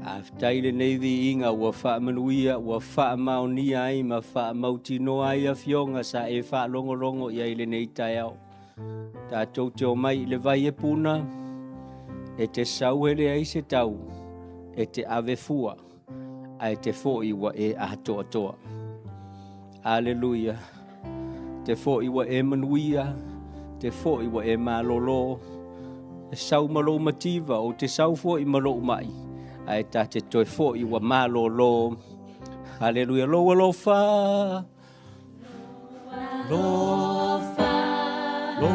Aftai lenei inga ua faamanuia ua faamaonia ai ma faamautino ai a fionga sa e faalongolongo ia I lenei taeao. Tātou te o mai I le vai e puna, e te sau ele ai se tau, e te ave fua, a e te foi wa e atoa toa. Aleluia. Te foi wa e manuia, te foi wa e malolo, e sau malo mativa o te sau foi malo mai. Ai ta te toi fo I wa malo lo. Hallelujah. Lo lo fa. Lo fa. Lo.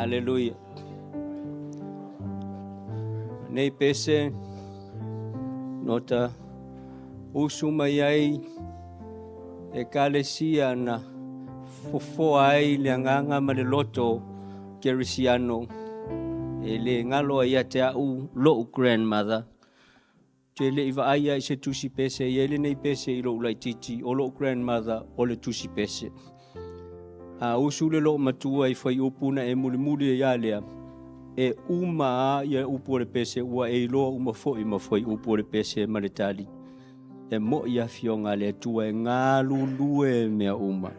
Hallelujah. Nei pese nota usuma iai e kalesia na fofo ai le nganga ma le loto kerisiano e le ngalo ia te au lo grandmother te le iwa ai se tusi pese e le nei pese I lo ulai titi o lo grandmother o le tusi pese. A usule lo matua I fai upuna e muli ia lea. E uma ia upu le pese ua e loa uma foi ma foi upu le pese ma le tali. E mo ia fionga le tua e ngā lulue mea uma.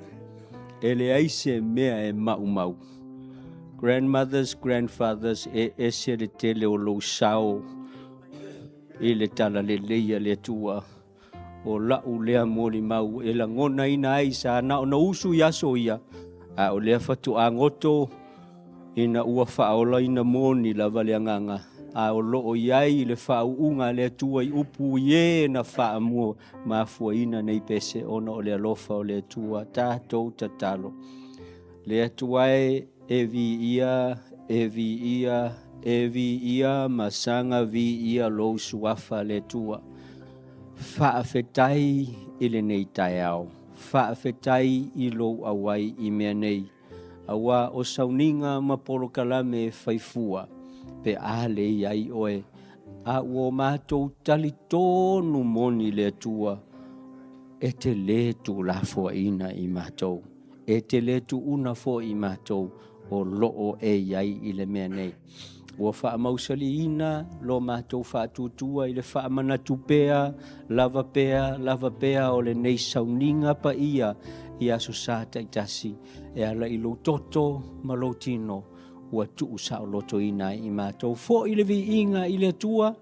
E le aise mea e mau. Grandmothers, grandfathers e ese le tele o lo sao. E le tala le leia le tua. O lau lea moli mau e la ngona ina ai sa na o na usu yaso ia. A o lea fatu a ngoto ina ua whaola ina moni la valeanganga. A o loo iai le whaunga le tua I upu ie na whaamua mafua ina nei pese ona o lea lofa o lea tua tātou tatalo. Lea tuae e vi ia masanga vi ia lo suafa le tua. Faafetai I lenei taeao. Faafetai I lo awai I mea nei. Awa o sauninga ma polo kalame faifua. Pe ale iai oe. A uo mātou tali tonu moni le tua. E te le tu la fo ina I mātou. E te le tu una fo I mātou. O loo e iai I le mea nei. Ua whaamausali ina, lo mātou whaatutua I le whaamanatu pea, lava pea o le nei sauninga pa ia I aso sāta I tasi. E ala I lo toto ma lo tino. ua tuu sao loto ina I mātou fo I le vi inga I le atua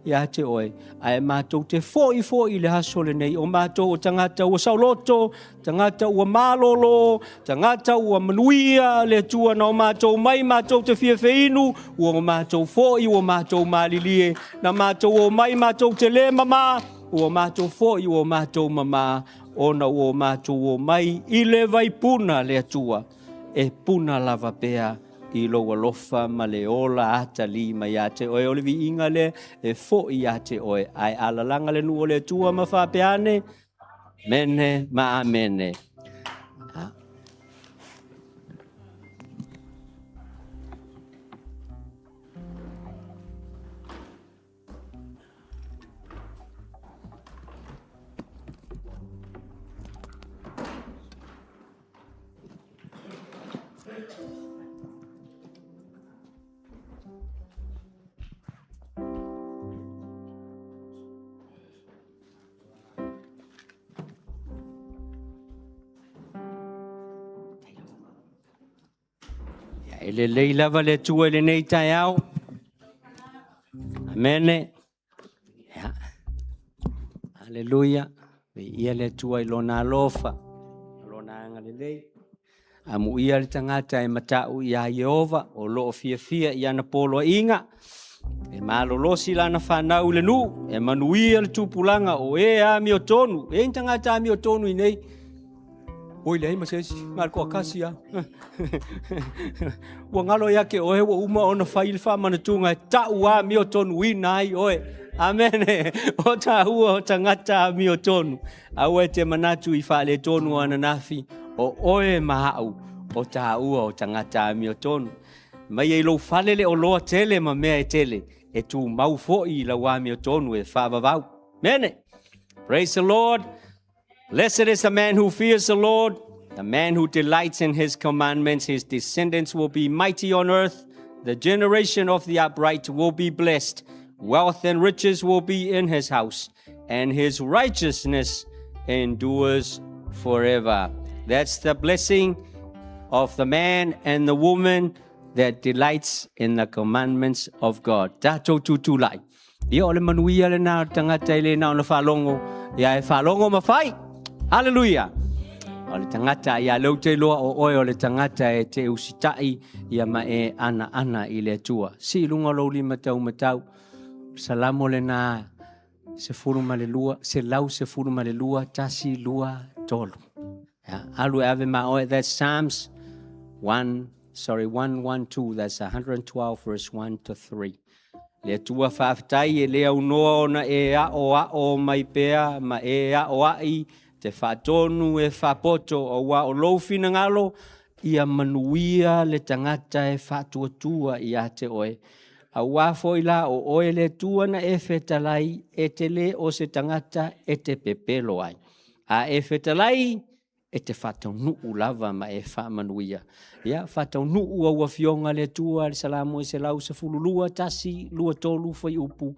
ia te oe ai mātou te fo I le haso lenei o mātou o tangata ua sao loto tangata ua malolo tangata ua manuia le atua na o mātou mai mātou te fia feinu ua o mātou fo I o mātou malilie na mātou o mai mātou te le mama ua mātou fo I o mātou mama ona ua mātou o mai I le vaipuna le atua e puna lava pea I loa lofa ma le ola ata li ma ia te oe o le vi inga le e fo ia te oe ai alalanga le nu o le tua ma faapea mene ma amene. Ele lei lava le tua lenei taeao. Amene. Ja. Halleluja. Ia le tua I lona alofa. Lona anga le lei. Amu ia le tangata e matau ia Jehova o loo fia ia na polo inga. E malolosi lana whanau le nu. E manuia le tupulanga o e ami o tonu. E tangata ami o tonu I nei. Oi lei masesi mal ko kasi ya. Wa ngalo yake oe wa uma ona fail fa manatunga ta wa mi o tonu winai oe. Amen. O ta ua o tangata mi o tonu. Awe te manatu I fa le tonu ana nafi o oe mahau o ta ua o tangata mi o tonu. Mai e lo falele o loa tele ma mea e tele e tu mau foi la wa mi o tonu e fa vavau. Mene. Praise the Lord. Blessed is the man who fears the Lord, the man who delights in his commandments. His descendants will be mighty on earth. The generation of the upright will be blessed. Wealth and riches will be in his house, and his righteousness endures forever. That's the blessing of the man and the woman that delights in the commandments of God. Tato tutulai. Ia ole manuia le na tangata ile na ona falongo. Ia e falongo mafai. Hallelujah. O le tangata ia lau te loa o oe o le tangata e te usitai ia ma e ana I le atua. Si lunga lau lima matau. Salamo le na se furu malelua, se lau se furu malelua, tasi lua tolu. Alu ave ma oe, that's Psalms 112, that's 112 verse 1 to 3. Le atua whaafitai e lea unoa ona e a o mai pea ma e a o ai te whaatonu e whapoto o wa o loufina ngalo ia manuia le tangata e whaatuatua I a te oe. A wafo I la o oe le tua na e whetalai e te le o se tangata e te pepelo ai. A e whetalai e te whataunuu lava ma e Faamanuia. Ia, whataunuu a wafionga le tua le salamo e se lau se fululua tasi lua tolu fai upu.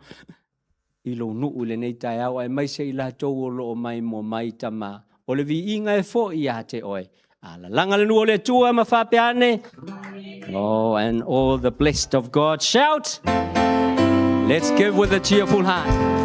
I lo nuu lenei taeao ai mai se I la tou o loo maimoa mai tama. O le vi inga e fo I a te oe. Ala langa le nua le tua ma faapea. Oh, and all the blessed of God shout. Let's give with a cheerful heart.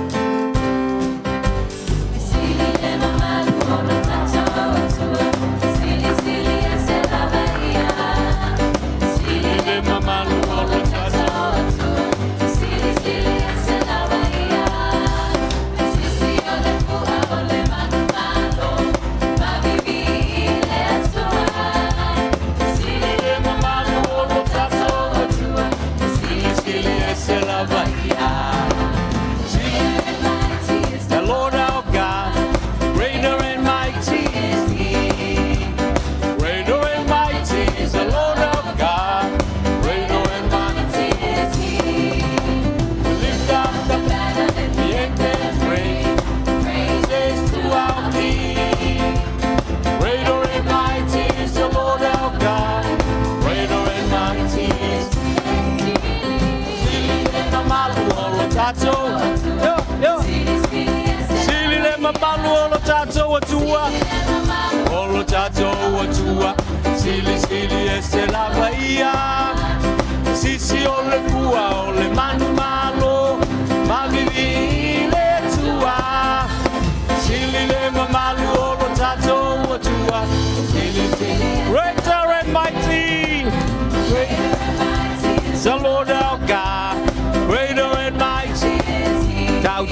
Olo tato atua, sili ese lava ia.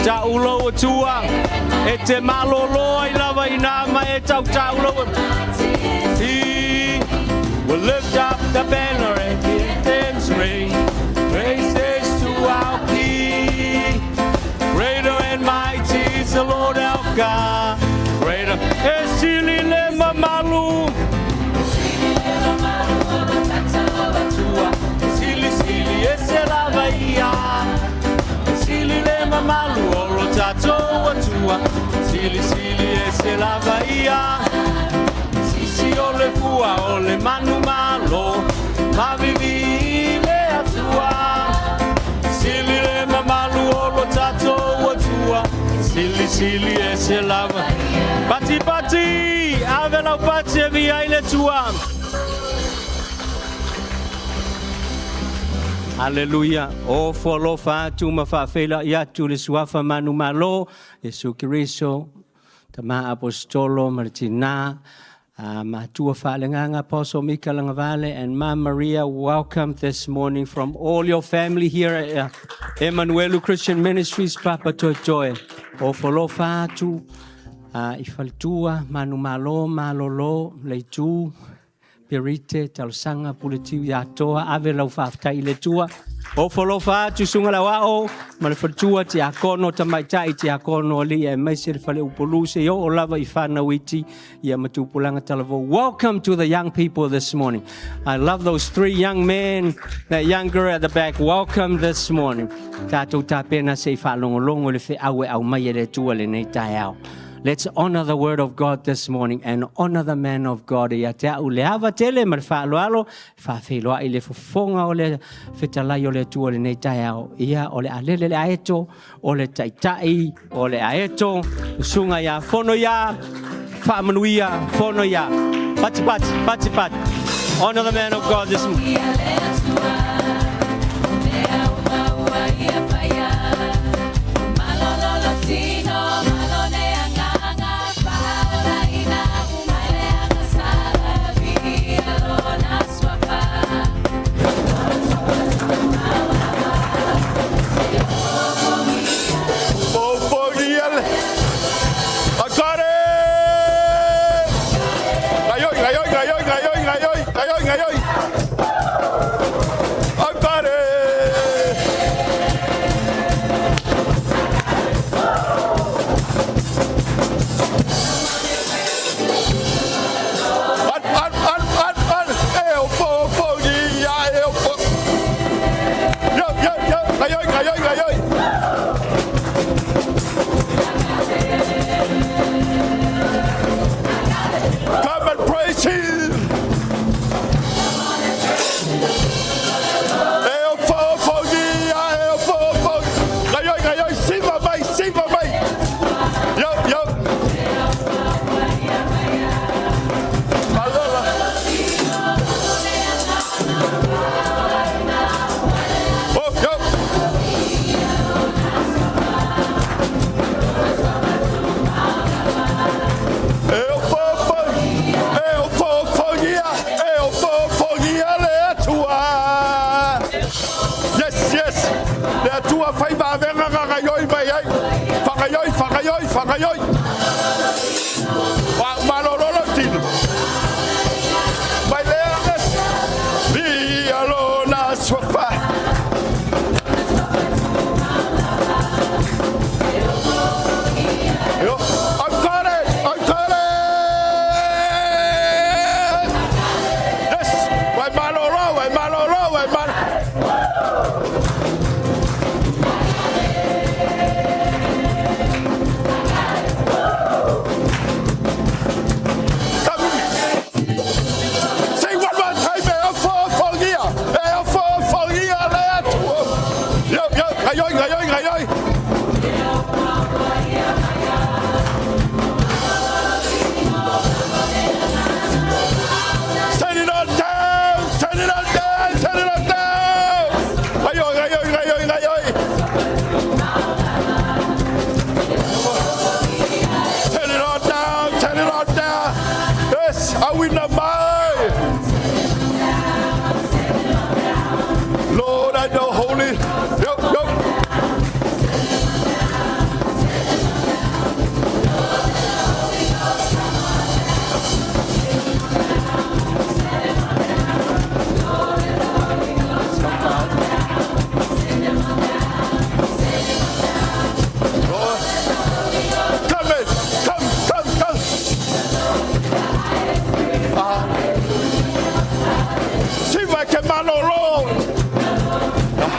Taulo Atua, e te malolo I lava I nā mai e tau taulo. He will lift up the banner and the anthems ring. Praises to our King. Greater and mighty is the Lord our God. Greater is Sili le mamalu. Sili sili ese lava ia. Sili le mamalu olo tato atua. Sili sili ese lava ia. Sisi ole fua ole manumalo. Mavivi le atua. Sili le mamalu olo tato atua. Sili sili ese lava. Bati bati ave la pace via ile tua. Hallelujah. O folafola tu ma faapea ia tu le suafa manumalo Iesu Keriso tama apostolo Martina matua faalenganga Apostle Mika Langavale and Ma Maria, welcome this morning from all your family here at Emmanuel Christian Ministries Papa Toitoe. O folafola tu ifaltua manumalo malolo leitu Pirite, talsanga, pulitiu, yatoa, ave lau whaftai le tua. O folafola tu sunga la wao, malafatua te akono, tamaitai te akono ali, e maise le fale upoluse, yo o lava I whana witi, ia matupulanga talavo. Welcome to the young people this morning. I love those 3 young men, that young girl at the back. Welcome this morning. Tatou tapena se whalongolongo le whi awe au mai le tua le nei taeao. Let's honor the word of God this morning and honor the man of God. Ia te au le hava tele mar whaaloalo, whawheloa I le fofonga o le whetalai o le tua le nei taeao. Ia o le alele le aeto, o le taitai, o le aeto, sunga ia, fono ia, Faamanuia, fono ia. Pati pati, pati pati. Honor the man of God this morning.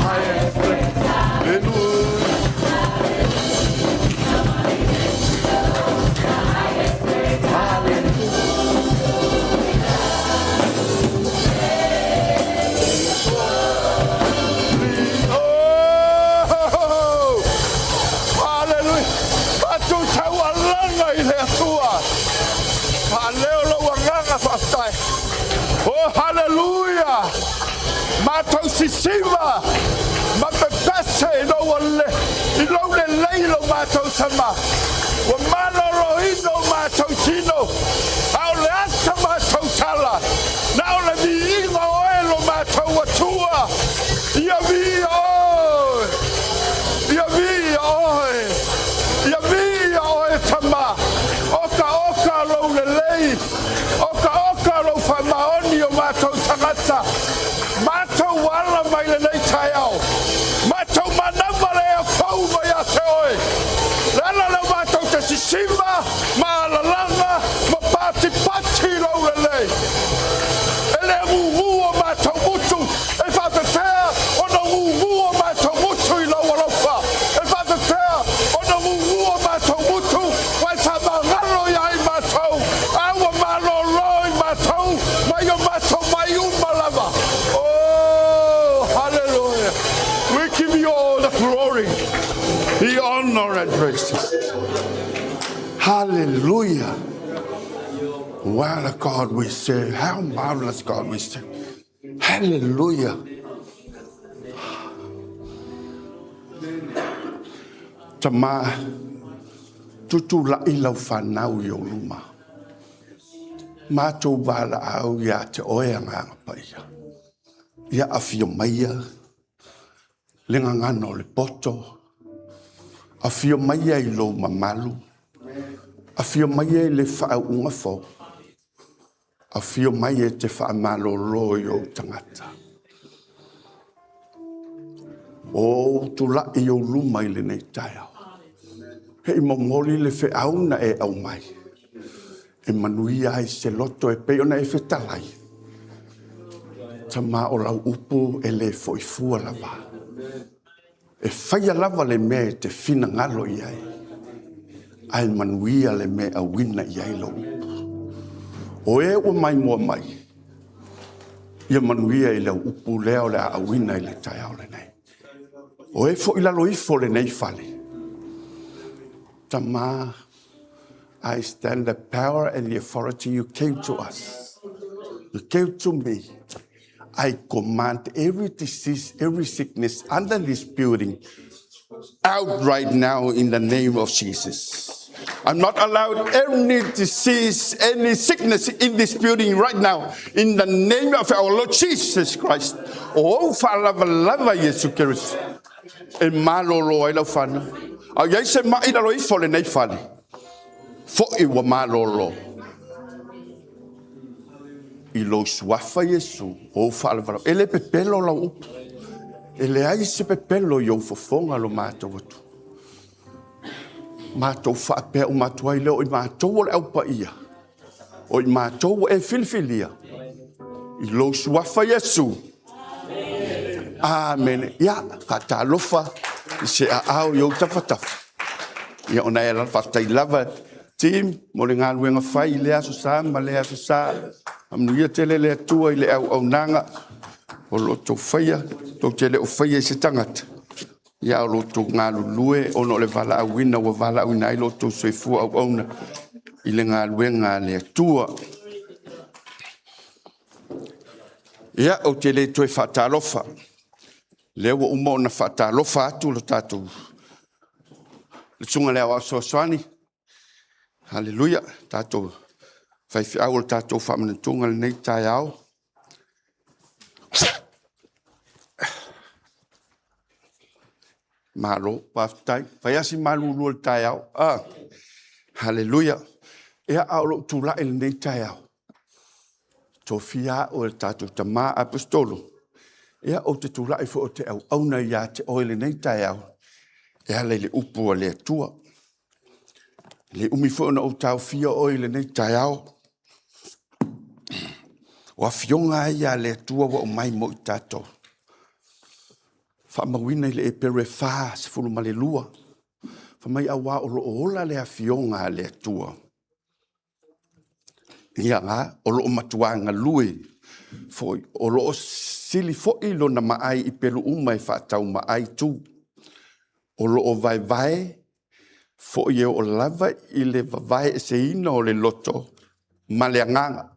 highest praise. Hallelujah. Oh, hallelujah. Matau sisiva. Mapepese no wale. Ilo le leilo matau sama. Wa maloro ino matau chino. Au le asa matau tala. Nau le mi ingo oelo matau watua. Ia vi oi. Ia vi oi. Ia vi oi tama. Oka lo le lei. Oka lo faamaoni o matou tagata. Matou wala mai lenei taeao. Matou manama le afau mai a te oe. Lala le matou te sisima, maalalanga, ma pati lo lelei. Ele ngugu o matou mutu. E whapepea o na ngugu o matou mutu I lau alofa. E whapepea o na ngugu o matou mutu. Wai whamangalo iai matou. Awa malolo I matou. Mai o matou mai umalava. Oh, hallelujah. We give you all the glory, the honor and praises. Hallelujah. What a God we serve. How marvelous God we serve. Hallelujah. Tama tutula ilau whanau I o luma. Mātou wala au ia te oe nganga paia. Ia awhio maia. Lenga ngano le poto. Awhio maia I lo mamalu. Awhio maia I le whao unga fo. Awhio maia te whaamalo roi o tangata. O tula I o luma I le nei taeao. Hei mongoli le whao na e au mai. E manuia ai se loto e peona e whetalai. Tama o lau upu e le foifua lava. E whaia lava le me te whina ngalo iai. Ai manuia le me a wina iai lo upu. O e o maimoa mai. Ia manuia I lau upu leo le a wina I le taeao le nei. O e fo ila loifo le nei fale. Tama I stand the power and the authority you gave to us. You gave to me. I command every disease, every sickness under this building out right now in the name of Jesus. I'm not allowed any disease, any sickness in this building right now in the name of our Lord Jesus Christ. Oh, Talofa Lava Iesu Keriso. E malolo ai lau whana. Au iai se mai na roi fole nei whane. Fo I wa malolo. I lo suafa Iesu. O whaalawarau. Ele pepelo lau upu. Ele ai se pepelo I o fofonga lo mātou atu. Mātou faapea o mātou ai leo I mātou o le au pa ia. O I mātou e filifilia. I lo suafa Iesu. Amen. Ia, ka talofa I se aao I o tawhatafa. Ia ona e Talofa Lava team, mo le ngā luenga whai I le aso sā, ma le aso sā. Faamanuia le Atua I le au nanga. O loto whaia, tau te le o whaia I se tangata. Ia o loto ngā lulue, ono le vala awina, o vala awina I loto soifua au auna. I le ngā luenga le Atua. Ia o te le toe whatalofa. Leo wa uma ona whatalofa atu lo tātou. Le tunga leo a soaswani. Hallelujah. Tātou. Whaifi au lo tātou whamantunga lenei taeao. Malo, paftai. Whaiasi malulu le taeao. Hallelujah. Ea au lo tula lenei taeao. Tofia o le tātou tama apostolo. Ea o te tula fo o te au auna ia te oile nei taeao. Ea le upu o le Atua. Le umi fo na o tau fia oile nei taeao. O a fionga ia le Atua wa o maimoa I tātou. Faamauina i le e pere wha se fulu ma le lua. Famai awa o lo ola le afionga le atua. Ia ngā, o lo o matuanga lui. Foi, o lo o sili foi lo na maai i pelu umai whaatau maai tu. O lo o vai vai, foi e o lava i le vai e se ina o le loto. Ma le anganga.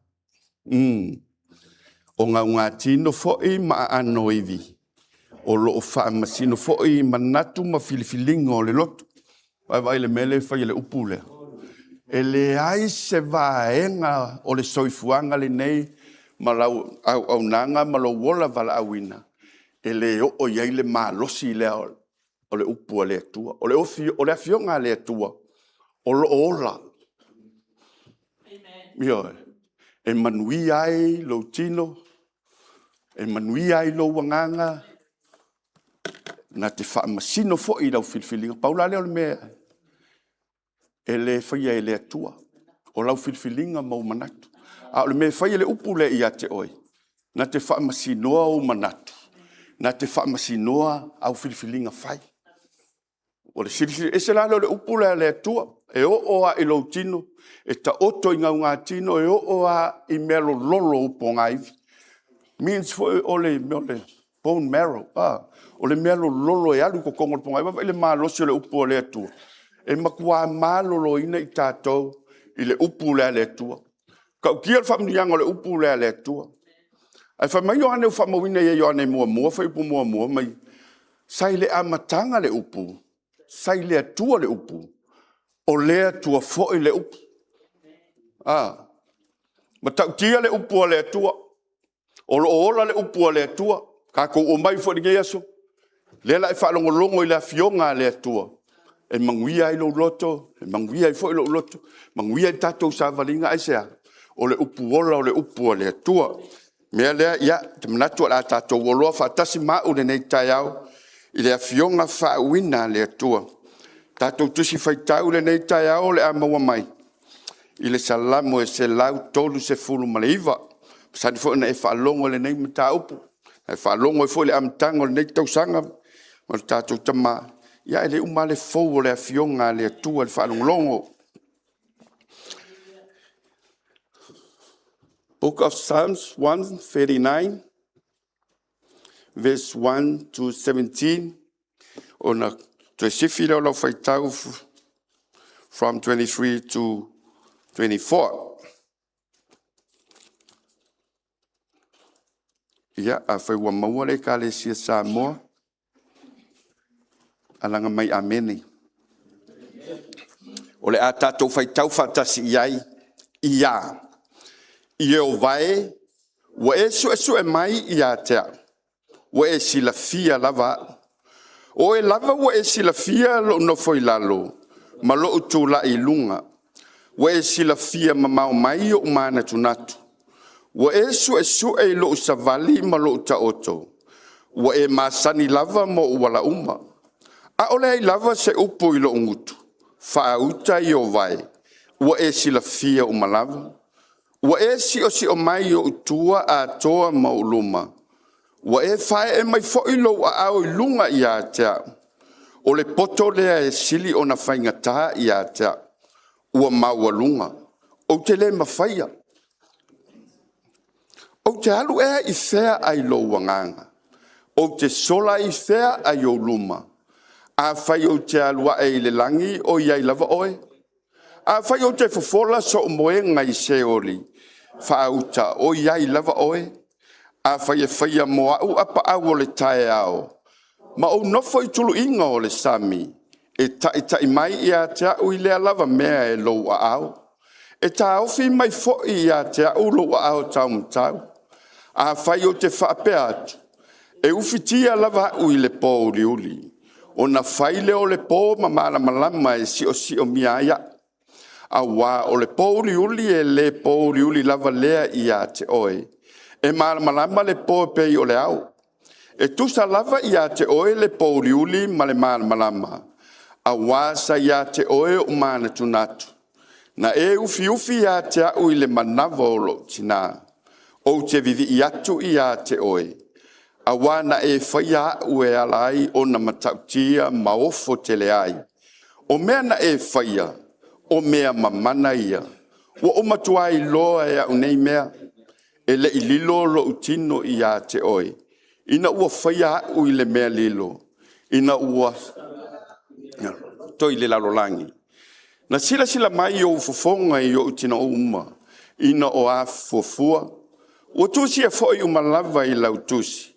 O ngā tino foi ma ano iwi. O lo o wha masino foi manatu ma filifilinga o le loto. Vai le mele fai le upule. E le ai se vaenga o le soifuanga lenei ma lau au nanga ma lo wola vala awina. E le o iai le malosi le o le upu le atua. O le afionga le atua. O lo ola. Mio e manui ai lo tino. E manui ai lo wanganga. Na te wha masino fo i lau filfilinga. Paula leo le mea. E le whaia e le atua. O lau filfilinga mau manatu. A o le mea whaia le upu le i ate oi. Na te wha masinoa o manatu. Na te wha masinoa au filfilinga whai. O le siri e se lalo le upu le atua. E o a i lau tino. E ta oto i ngā tino. E o a i melo lolo upo ngā iwi. Means for o le bone marrow. O le melo lolo e alu ko kongo le ponga. E le maa losi o le upu le atua. E makua malolo ina i tātou i le upu le atua. Kau kia le whamnianga o le upu le atua. Ai whamai Ioane u whamawina e Ioane mua whaipu mua mai. Sai le amatanga le upu. Sai le atua le upu. O le atua fo i le upu. Ma tau tia le upu le atua. O lo ola le upu le atua. Kako o mai fo ni Iesu. Le la e whalongolongo i le afionga le atua. E manguia i lo loto, e manguia i fo i lo loto, manguia i tatou sa valinga ai sea. O le upu ola, o le upu o le atua. Mea lea, ia, te manatu ala tatou oloa, whaatasi mau le nei taeao, i le afionga whaawina le atua. Tatou tusi whaitau le nei taeao le amaua mai. I le salamo e se lau tolu se fulu ma le iwa. Sani fo na e whaalongo le nei mata upu. E whaalongo e fo le amtango le nei tausanga. Ma le tatou tamaa. Ia ele umale fou le afionga le atua le whaalongolongo. Book of Psalms 139, verse 1 to 17. Ona te sifira o lau whaitau from 23 to 24. Ia a whaiwa maua le ka le sia Samoa. Alanga mai amene. O le a tātou whaitau whatasi iai. Ia. I o vai. Wa e su e mai i a tea. Wa e sila fia lava. O e lava wa e sila fia lo no foi lalo. Ma lo utu la i lunga. Wa e sila fia ma mau mai o umana tunatu. Wa e su e lo usavali ma lo uta oto. Wa e masani lava mo uwala uma. A ole ai lava se upu i lo ngutu. Whaauta i o vai. Ua e sila fia o malava. Ua e si o mai o utua a toa mauluma. Ua e whae e mai foilo a au i lunga i a tea. O le poto lea e sili o na whaingata i a tea. Ua maua lunga. O te le mawhaia. O te alu ea i whea ai lo wanganga. O te sola i whea ai o luma. A whai o te alua e le langi o iai lava oe. A whai o te folafola so o moe ngai se oli. Whauta o iai lava oe. A whai e whai a moa u apa au o le taeao. Ma o nofo i tulu inga o le sami. E tai mai i a te au i lea lava mea e lou a au. E ta ofi mai fo i a te au lou a au tau mtau. A whai o te faapea atu. E ufitia lava u i le po uli. O na whaile o le pō ma malama e si o miaia. A wā o le pō uli e le pō uli lava lea i a te oe. E malama le pō pei o le au. E tusa lava i a te oe le pō uli ma le malama. A wā sa i a te oe o mana tunatu. Na e ufi i a te au i le manava o lo tina. O te vivi i atu i a te oe. Awana e whaia ue alai o na matautia maofo tele ai. O mea na e whaia, o mea mamana ia. O matuai loa e au nei mea, e le ililo lo utino i a te oi. Ina ua whaia ui le mea lilo. Ina ua toi le lalolangi. Na sila mai o fofonga i o utino uma. Ina o a fofua. O tusi e foi uma lava i lau tusi.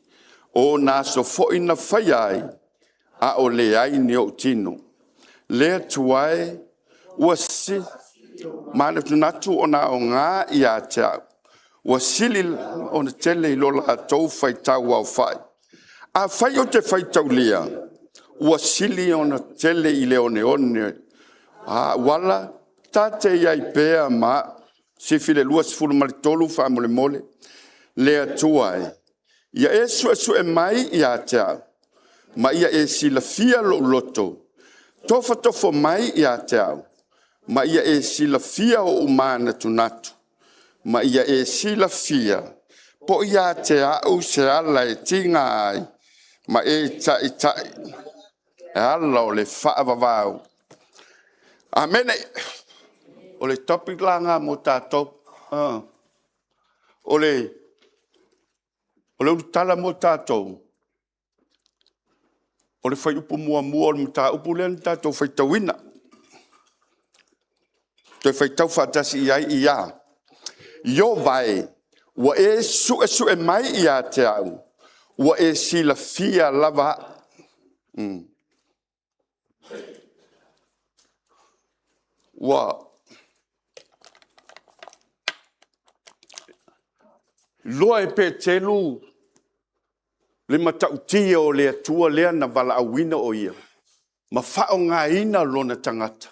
O na so foi na whaiai. A o le ai ni o utino. Le tuai ua si. Mana tunatu o na o ngā i a te au. Ua sili o na tele i lola a tau whai tau au whai. A whai o te whai tau lia. Ua sili o na tele i le one. A wala tate iai pēa ma si file lua sifuru maritolu wha mole mole. Le atua e. Ia e su e mai i a te au. Ma ia e si la fia lo loto. Tofa tofo mai i a te au. Ma ia e si la fia o umana tunatu. Ma ia e si la fia. Po ia te au se ala e tinga ai. Ma e tai. E ala o le whaavavau. Amen. O le topic langa mo tātou. O le utala mo tātou. O le whai upu mua o le mta upu len tātou whai tawina. Te whai tau whatasi i ai i a. Io vai, wa e su e mai i a te au. Wa e si la fia lava. Wa loa e pe telu le matautia o le atua lea na wala awina o ia. Ma whao ngā ina lona tangata.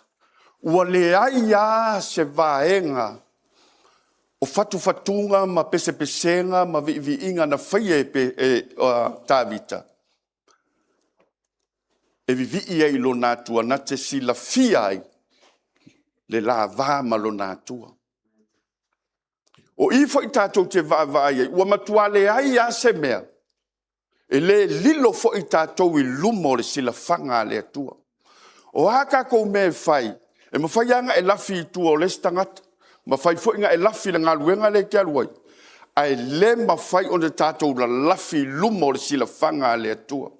Ua le ai a se vaenga o fatunga ma pesenga ma viinga na whaia e tāvita. E vivi ai lo nātua na te sila fia ai le la vāma lo nātua. O i fo i tātou te vāvai ai, ua matua le ai a se mea. E le lilo fo i tātou i lumo le sila whanga le atua. O haka kou me whai, e ma whai anga e lafi i tua o le stangata. Ma whai fo inga e lafi le ngā luenga le kia luai. Ai le ma whai o le tātou la lafi i lumo le sila whanga le atua.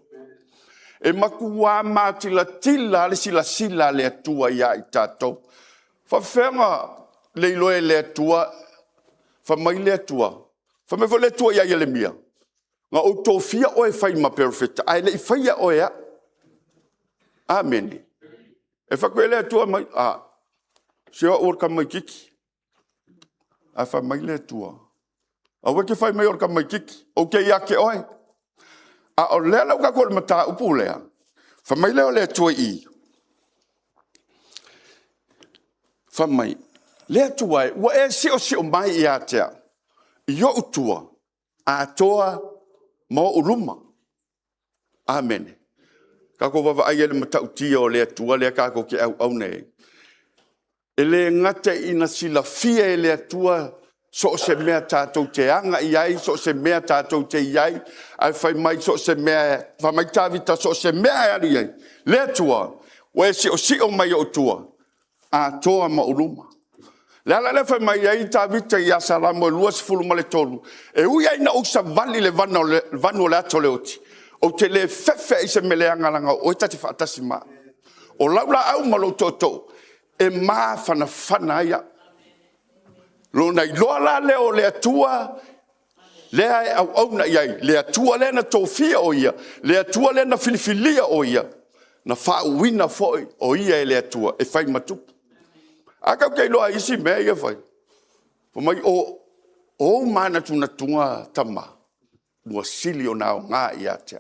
E makua mātila tila le sila le atua ia i tātou. Whawhenga le iloe le atua, whamai le atua. Whamai le atua ia le mia. Ngā o tō fia oe whai ma perfecta. Ai le i whaia oe a. Amen. E whakoe le atua mai. Seo orka mai kiki. A whamai le atua. A weke whai mai orka mai kiki. O ke ia ke oe. A o lea lau kako le mata upu lea. Whamai leo le atua i. Whamai. Le atua e. Ua e sio mai i atea. I o utua. A toa mo uruma. Amen. Kako wawa ai ele matautia o le atua le kako ke au nei. E le ngate ina sila fia e le atua so se mea tātou te anga i ai, so se mea tātou te iai, ai whai mai so se mea, whamai tāwita so se mea e ari ai. Le atua, o e sio mai o tua, a toa ma uruma. Le ala le whai mai ai tāwita i asaramo e luas fulu ma le tolu. E ui ai na usa vali le vanu le ato le oti. O te le fefe i se meleanga langa o tati whaatasi maa. O laula au malo toto, e maa whana ia. Lo nei loa la leo le atua, le ai au na iai, le atua le na tofia o ia, le atua le na filifilia o ia, na whauwina foi o ia e le atua, e whai matupu. Akau kei loa isi mea ia whai. Mai o mana tuna tunga tama, mua sili o nao ngā i atea.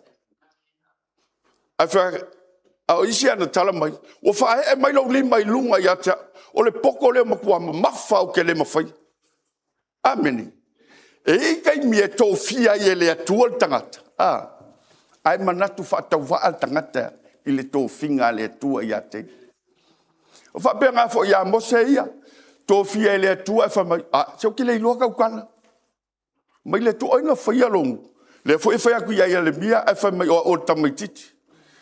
A isi ana tala mai, o whae e mai lau lima i lunga i atea, o le poko leo makua mafa o ke le mawhai. Ameni. E ikai mi e tō fia i e le atua le tangata. Ai manatu whaatau waa le tangata i le tō finga le atua i ate. O whapea ngā fo i a mose ia, tō fia i le atua e whamai. Seo ki le iloa kaukana. Mai le tō oinga whaia longu. Le foi foi aku ia le mia e fa mai o tamaititi.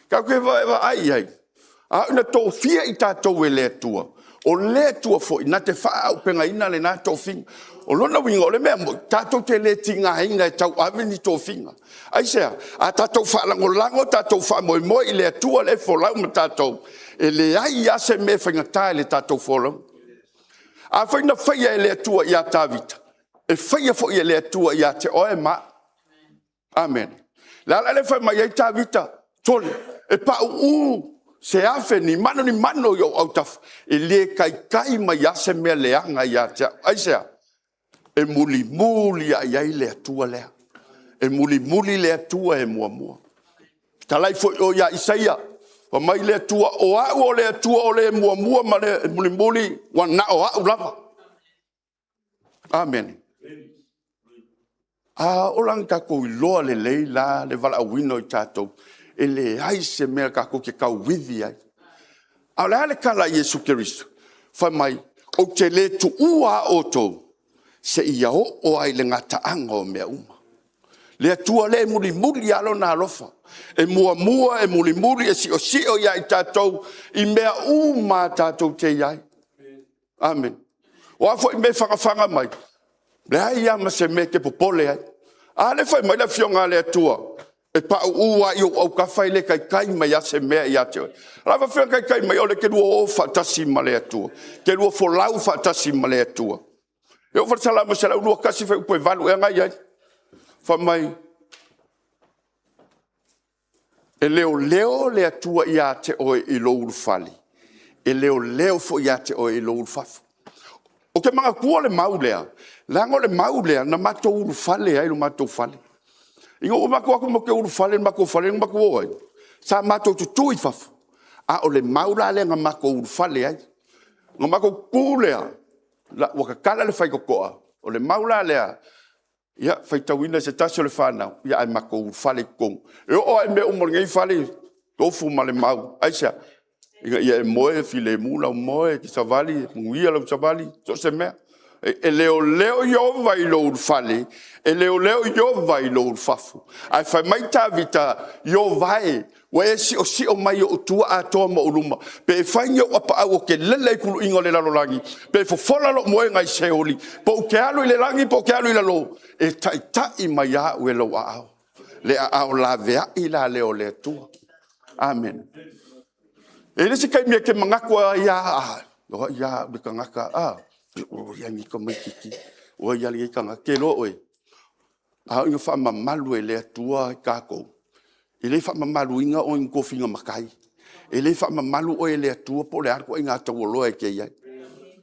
Ka koe va ai ai. A una to fia I tātou e le atua. O le atua foi na te wha au penga ina le nā tō whinga. O lona winga o le mea mo tātou te le tinga hinga e tau awini tō whinga. Ai sea, a tātou wha lango tātou wha moi I le atua le folau ma tātou. E le ai ase me whinga tae le tātou folau. A whaina whaia e le atua I a tāwita. E whaia foi e le atua I a te oe ma. Amen. La le whai mai ai tāwita. Tole, e pa se afe ni mano yo au taf. E le kai mai ase mea leanga I a te. Ai sea, e muli ai le atua lea. E muli le atua e mua. Talai foi o ia Isaia. Wa mai le atua o au le atua o le mua ma le muli wa na o au lava. Amen. O lang kako I loa le leila le vala wino I tātou. E le ai se mea kako ke kau withi ai. A le kala Iesu Keriso. Whai mai, o te le tu ua o tō. Se ia o ai le ngata anga o mea uma. Le atua le muli alo na alofa. E mua e muli e si o ia I tātou. I mea uma tātou te iai. Amen. O afo I me whanga mai. Le ai ama se me ke popole ai. A le whai mai la fionga le atua. E pa ua I au ka whai le kai mai ase mea I ate. Lava whia kai mai o le ke lua o whatasi ma le atua. Ke lua folau whatasi ma le atua. E o whatala ma se lau lua kasi whai upoe valu e ngai ai. Wha mai. E leo le atua I ate oe I lo urufali. E leo fo I ate oe I lo urufafu. O ke mga kua le maulea. Lango le maulea na mato urufale ai lo mato fale. Ingo o mako ako mo ke urufale mako fale mako oi. Sa mato tutui fafu. A o le maula le nga mako urufale ai. Nga mako kulea. La waka kala le fai kokoa. O le maula lea. Ia fai tawina se tasio le whanau. Ia ai mako urufale kong. E o ai me umor ngai fale. Tofu ma le mau. Aisha. Ia e moe file mula o moe ki savali. Munguia lau savali. So se mea. E leo yo vai lo urfale. E leo yo vai lo urfafu. Ai fai mai ta vita yo vai. Wa si o mai o tua a toa mo uluma. Pe fai nyo apa au ke lele kulu ingo le lalolangi. Pe fo fola lo moe ngai seoli. Po ke alu I le langi, po ke alu I lalo. E tai mai a ue lo a au. Le a au la vea I la leo le tua. Amen. E le se kai mea ke mangakua ia a. Ia de kangaka a. O ia ni ko mai kiki. O ia li kanga ke lo oi. A inga fa mamalu e le atua kako. E le fa mamalu inga o ingo finga makai. E le fa mamalu o e le atua po le arko inga tau lo e ke ia.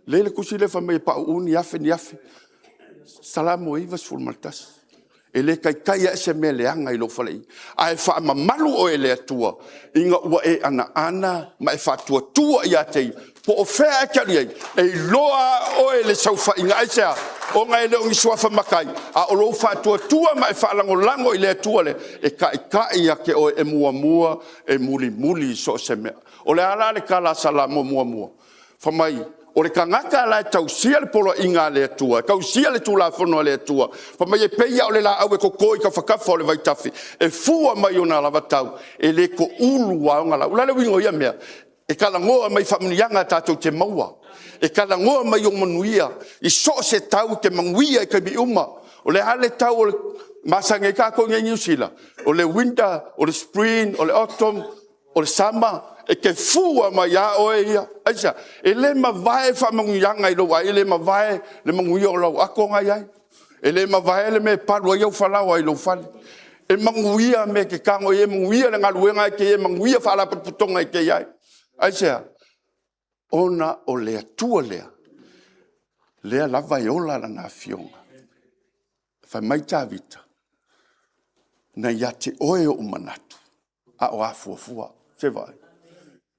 Le kusi le fa mai pa uni afe ni afe. Salamo ivas fulmaltas. E le kai e se me le anga I lo falei. Ai fa mamalu o e le atua. Inga ua e ana ma e fa tua ia te. Po o fea kari ai. E loa o e le saufa inga aisea. O ngai le ongi suafa makai. A o lo fa tua ma e fa lango I le atua le. E kai ia ke o e mua e muli so se mea. O le ala le kala salamo mua. Fa mai. O le kangaka la tausia le polo inga le atua. Kausia le tula fono le atua. Pa mai e peia o le la au e kokoi ka whakafa o le vaitafi. E fua mai o na lava tau. E le ko ulu wa o ngala. Ula le wingo ia mea. E kala ngoa mai whamunianga tātou te maua. E kala ngoa mai o manuia. I so se tau ke manguia I ka mi uma. O le hale tau o le masanga I kako ngai New Zealand. O le winter, o le spring, o le autumn, o le summer. E ke fua mai a oe ia. Aisa, e le mawai whamanguianga I lo ai. E le mawai le manguia o lau ako ngai ai. E le mawai le me paru ai au whalau ai lo whale. E manguia me ke kango e manguia le ngaluenga ke e manguia whala putonga I ke iai. Aisea, ona o lea tua lea. Lea lava I ola la na fionga. Fai mai tā vita. Na ia te oe o manatu. A o a fuafua. Se vai.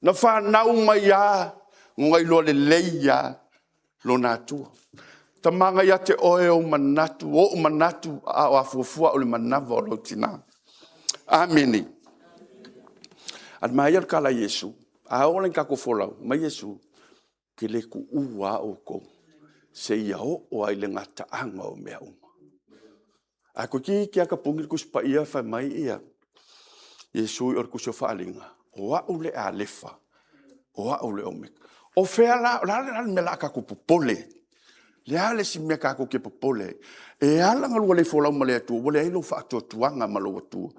Na whanau mai a. Ngai lo le leia. Lo na tua. Ta manga ia te oe o manatu. O manatu a o a fuafua o le manava o lo tina. Ameni. Ad mai al kala Iesu. A olen kako folau, mai Iesu, ke le ku ua o ko, se ia o ai le ngata anga o mea uma. Ako ki ka pungi ku spa ia fa mai ia. Iesu or ku so faalinga. Wa ule alefa. Wa ule omek. O fea la mela ka ku popole. Le ale si me ka ku ke popole. E ala ngal le fola male tu, wole ilo fa to tuanga malo tu.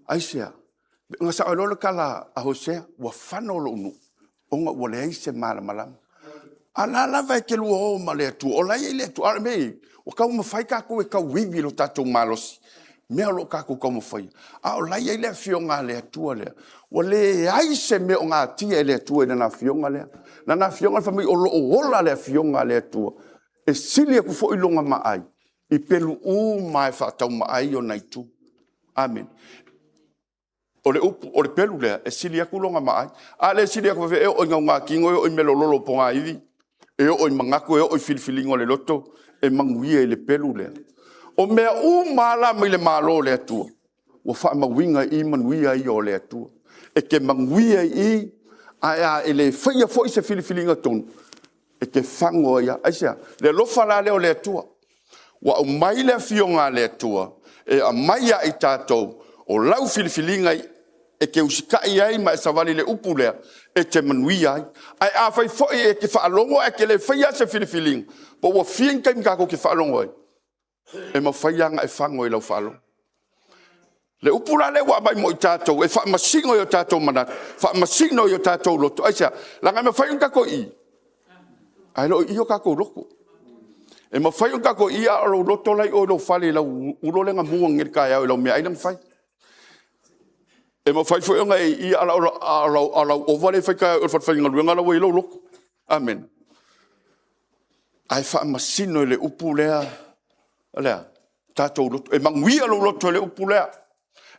Aisia. Nga sa lo kala a Hosea wa fano lo nu. Onga wole ise mala malam. Ala la vai ke lo male tu. Ola ile tu arme. O ka mo fai ka ku e ka wivi lo tato malos. Me lo ka ku como fai. A ola ile fionga le tu le. Wole aise me onga ti le tu na fionga le. Na fionga fa mi o ola le fionga le tu. E silia ku fo ilonga mai. I pelu mai fa tau mai o nai tu. Amen. O le pelu le e silia ku longa mai. A le silia ku fe o nga kingo o melo lolo ponga ivi. E o mangako e o filfilingo le loto e manguia le pelu le. O mea mala mai le malo le tu. O fa mawinga I manuia I o le tu. E ke manguia I a ele fia foi se filfilinga ton. E ke fango ia aisia le lofa la le o le tu. Wa o mai le fionga le tua e a mai ai tatou o lau filifilinga e ke usika ai mai savali le upule e te manuia ai a fai foi e ke fa longo e ke le faia se filifiling po wa fien kai ka ko ke fa longo e ma faia nga e fango e lau falo le upula le wa mai mo tatou e fa masingo yo tatou mana fa masingo yo tatou loto aisia la nga me fai ka ko I ai lo io ka ko loko e ma fai ka ko ia o loto lai o lo fale la ulo le nga muang ngir ka ya o lo me ai lang fai e ma fai foi nga ia ala o vale fai ka o fai nga luenga la lo lo amen ai fa masino le upulea ala tato loto e manguia lo loto le upulea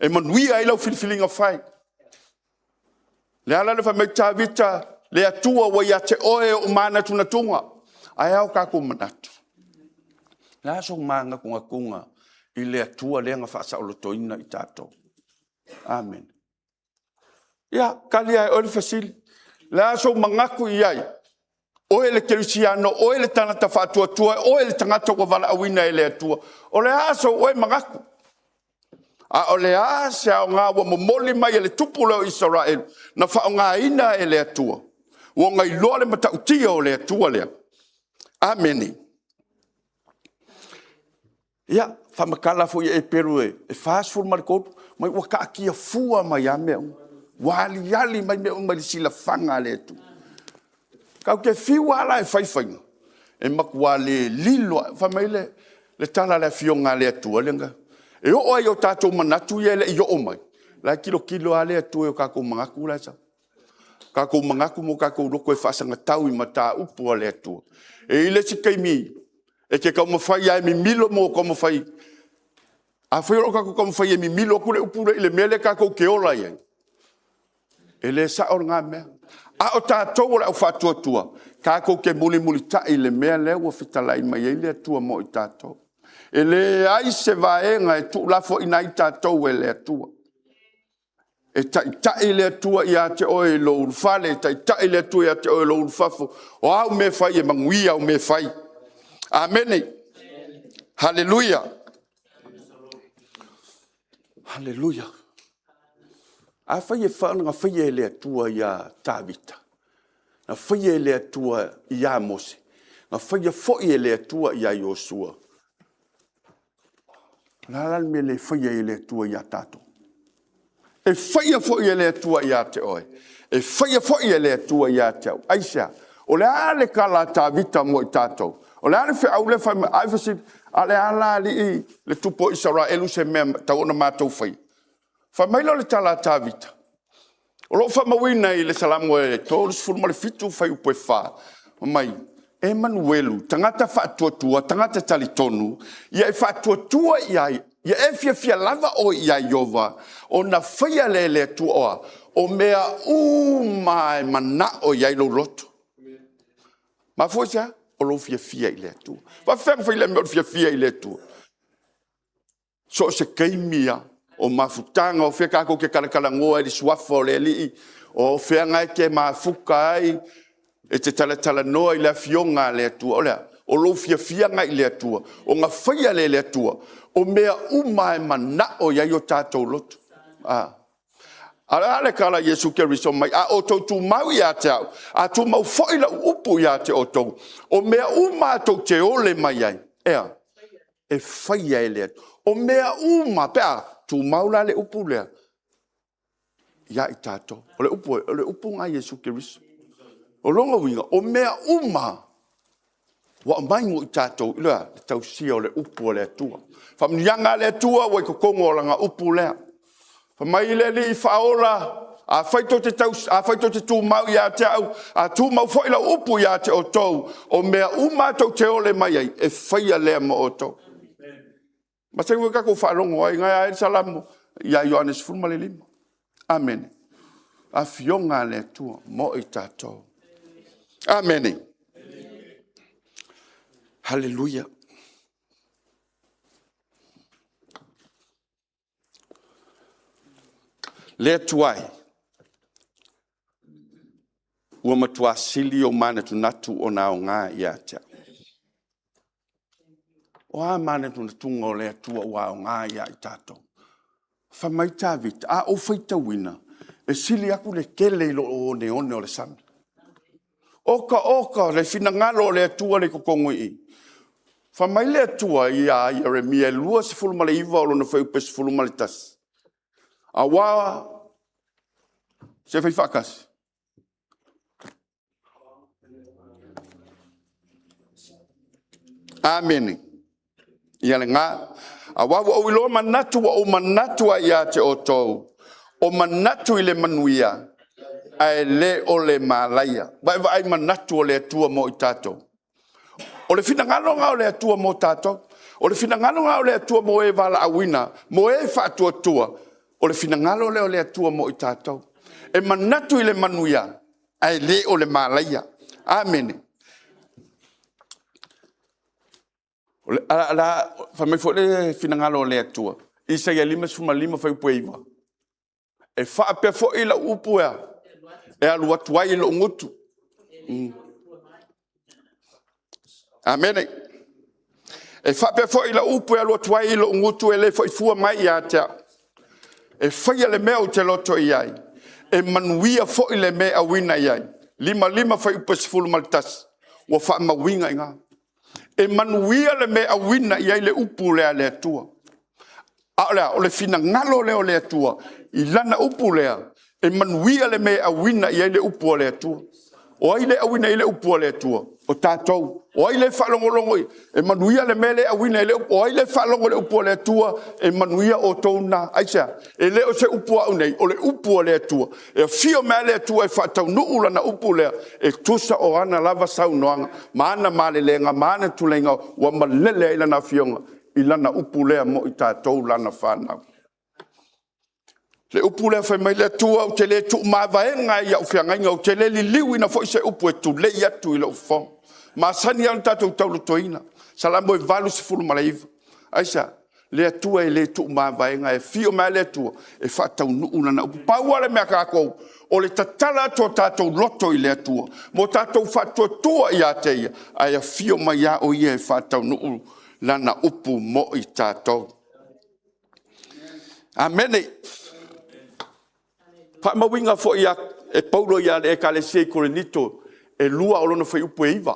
e manuia ai lo filfilinga fai le ala le fa me vita le atua wa ya te oe o mana tuna tunga ai au ka ko manatu la so manga kunga I le atua le nga fa sa o toina I tato. Amen. Ya kali ai o le fasil. La so mangaku ai. O ele Kerisiano, o ele tangata fa tua, o ele tangata ko vala awina ele atua. O le aso o mangaku. A o le asa nga wa momoli mai ele tupulo Israel na fa nga ina ele atua. Wo nga ilo le mata utia o le atua le. Amen. Ya, fa makala fo e peru e fast food marco, mai wa ka kia fua mai ame. Wali mai me sila fanga le tu. Ka ke fiwa la e fai. E makwale lilo fa mai le tala le fionga le tu lenga. E o ai o tato manatu ye le yo o mai. La kilo ale tu e ka ko mangaku la sa. Ka ko mangaku mo ka ko roko e fa sanga tau I mata upu le tu. E ile sikaimi e ke como fai ai mi milo mo como fai a foi o ka como fai mi milo ku le upure ile mele ka ko ke ola ye ele sa or nga me a o ta to o fa tua ka ko ke muli ta ile mele o fitala I mai ile tua mo ta to ele ai se va nga e tu la fo ina ta to ele tua e ta ile tua ia te o lo fale ta ile tua ia te o lo fafo o au me fai e manguia o me fai. Amen. Hallelujah. Hallelujah. A fai fa nga fai le tua ia Tabita. Na fai le tua ia Mose. Na fai fo le tua ia Joshua. Na la me le fai le tua ia Tato. E fai fo le tua ia te oi. E fai fo le tua ia te Aisha. O le ale kala Tabita mo Tato. O le ale fe au le fa ai fa ale ala li le tupo Israel se me tau na matou fai. Fa mai lo le tala Tabita. O lo fa mawina I le salamo e todos furma le fitu fai upo fa. Mai Emanuelu tangata fa tua tangata talitonu ia fa tua ia fia lava o ia Jehova o na fai le tua o mea mai mana o ia lo loto. Ma fosia o lo fia ile tu. Va fai le me fia ile tu. So se keimia o mafutanga o fia kako ke kala ngoa di suafa le li o fia ngai ke mafuka ai e te tala noa I la fionga le tu. O o lo fia ngai le atua, o ngā whaia le atua, o mea umai mana o ia yo tātou lotu. Ala kala Iesu Keriso mai, a o tau tu mau ia te au, a tu mau whaila upu ia te o tau, o mea umai tau te ole mai ai, e whaia le atua, o mea umai, pea, tu mau la le upu lea, ia i tātou, o le upu ngā Iesu Keriso. O longa winga, o mea uma, wa maingo i tātou, ila, tau sia o le upu o le atua. Whamnianga le atua, wai ko kongo o langa upu lea. Whamai le li i whaola, a whaito te tū mau ia te au, a tū mau whaila upu ia te o tau, o mea uma tau te ole mai ai, e whaia lea mo o tau. Ma te ngui kako whalongo ai, ngai ae salamu, ia Ioannes fulmale lima. Amen. A fionga le atua, mo i tātou. Amen. Hallelujah. Le tuai. Ua matua sili o mana tu natu o nao ngā ia te. O a mana tu natunga o le tua o ao ngā ia i tātou. Whamaita vita, a o whaita wina, e sili aku le kele ilo o neone o le sana. Oka, le finangalo le atua le kokongo i. Whamai le atua i a Jeremia lua se fulumale iwa o lona whaiupe se fulumale tas. A wā, se whai whakas. Amen. Ia le ngā. A wā wa uiloa manatua o manatua i a te o tau. O manatu i le manuia. Ai le o le malaia. Vai manatu o le atua mo i tātou. O le finangalo ngā o le atua mo tātou. O le finangalo ngā o le atua mo e wala awina. Mo e whaatua tua. O le finangalo le o le atua mo i tātou. E manatu i le manuia. Ai le o le malaia. Amen. Ala, whamai fo le finangalo o le atua. Isa ia 5:5 whai pueiva. E faapea fo i la upu ea. E alu atuai lo ngutu. Amen. E faapea fo i la upu e alu atuai lo ngutu e le fo i fua mai i atea. E whaia le mea o te loto i ai. E manuia fo i le mea wina i ai. 5 whai upesifulu maltas. Wa wha mawinga i ngā. E manuia le mea wina i ai le upu lea le atua. O le fina ngalo leo le atua. I lana upu lea. E manuia le mea wina i ai le upu le atua. O ai le awina i le upu le atua. O tātou. O ai le whalongolongo i. E manuia le mea le awina i le upu. O ai le whalongo le upu le atua. E manuia o tōna. Aisea. E le o se upu au nei. O le upu le atua. E fio mea le atua e whatau nuu lana upu lea. E tusa o ana lava sau noanga. Maana male lenga. Maana tulenga. Wa malele i lana fionga. I lana upu lea mo i tātou lana whanau. Le upu le fai mai le tua o te le tu mawaenga i au whiangainga o te le li liwi na fo i se upu e tu le i atu i le ufo. Ma sani anu tātou tau toina. Salamo e valu se fulu malaiva. Aisa, le atua e le tu mawaenga e fio mai le atua e whatau nuuna na upu. Paua le mea kākou o le tatala atua tātou loto i le atua. Mo tātou whatua tua i ateia. Ai a fio mai a o ia e whatau nuu lana upu mo i tātou. Amene. Pa mawinga fo ia e Paulo ia le ekalesia i Korinito e lua o lona whai upu e iwa.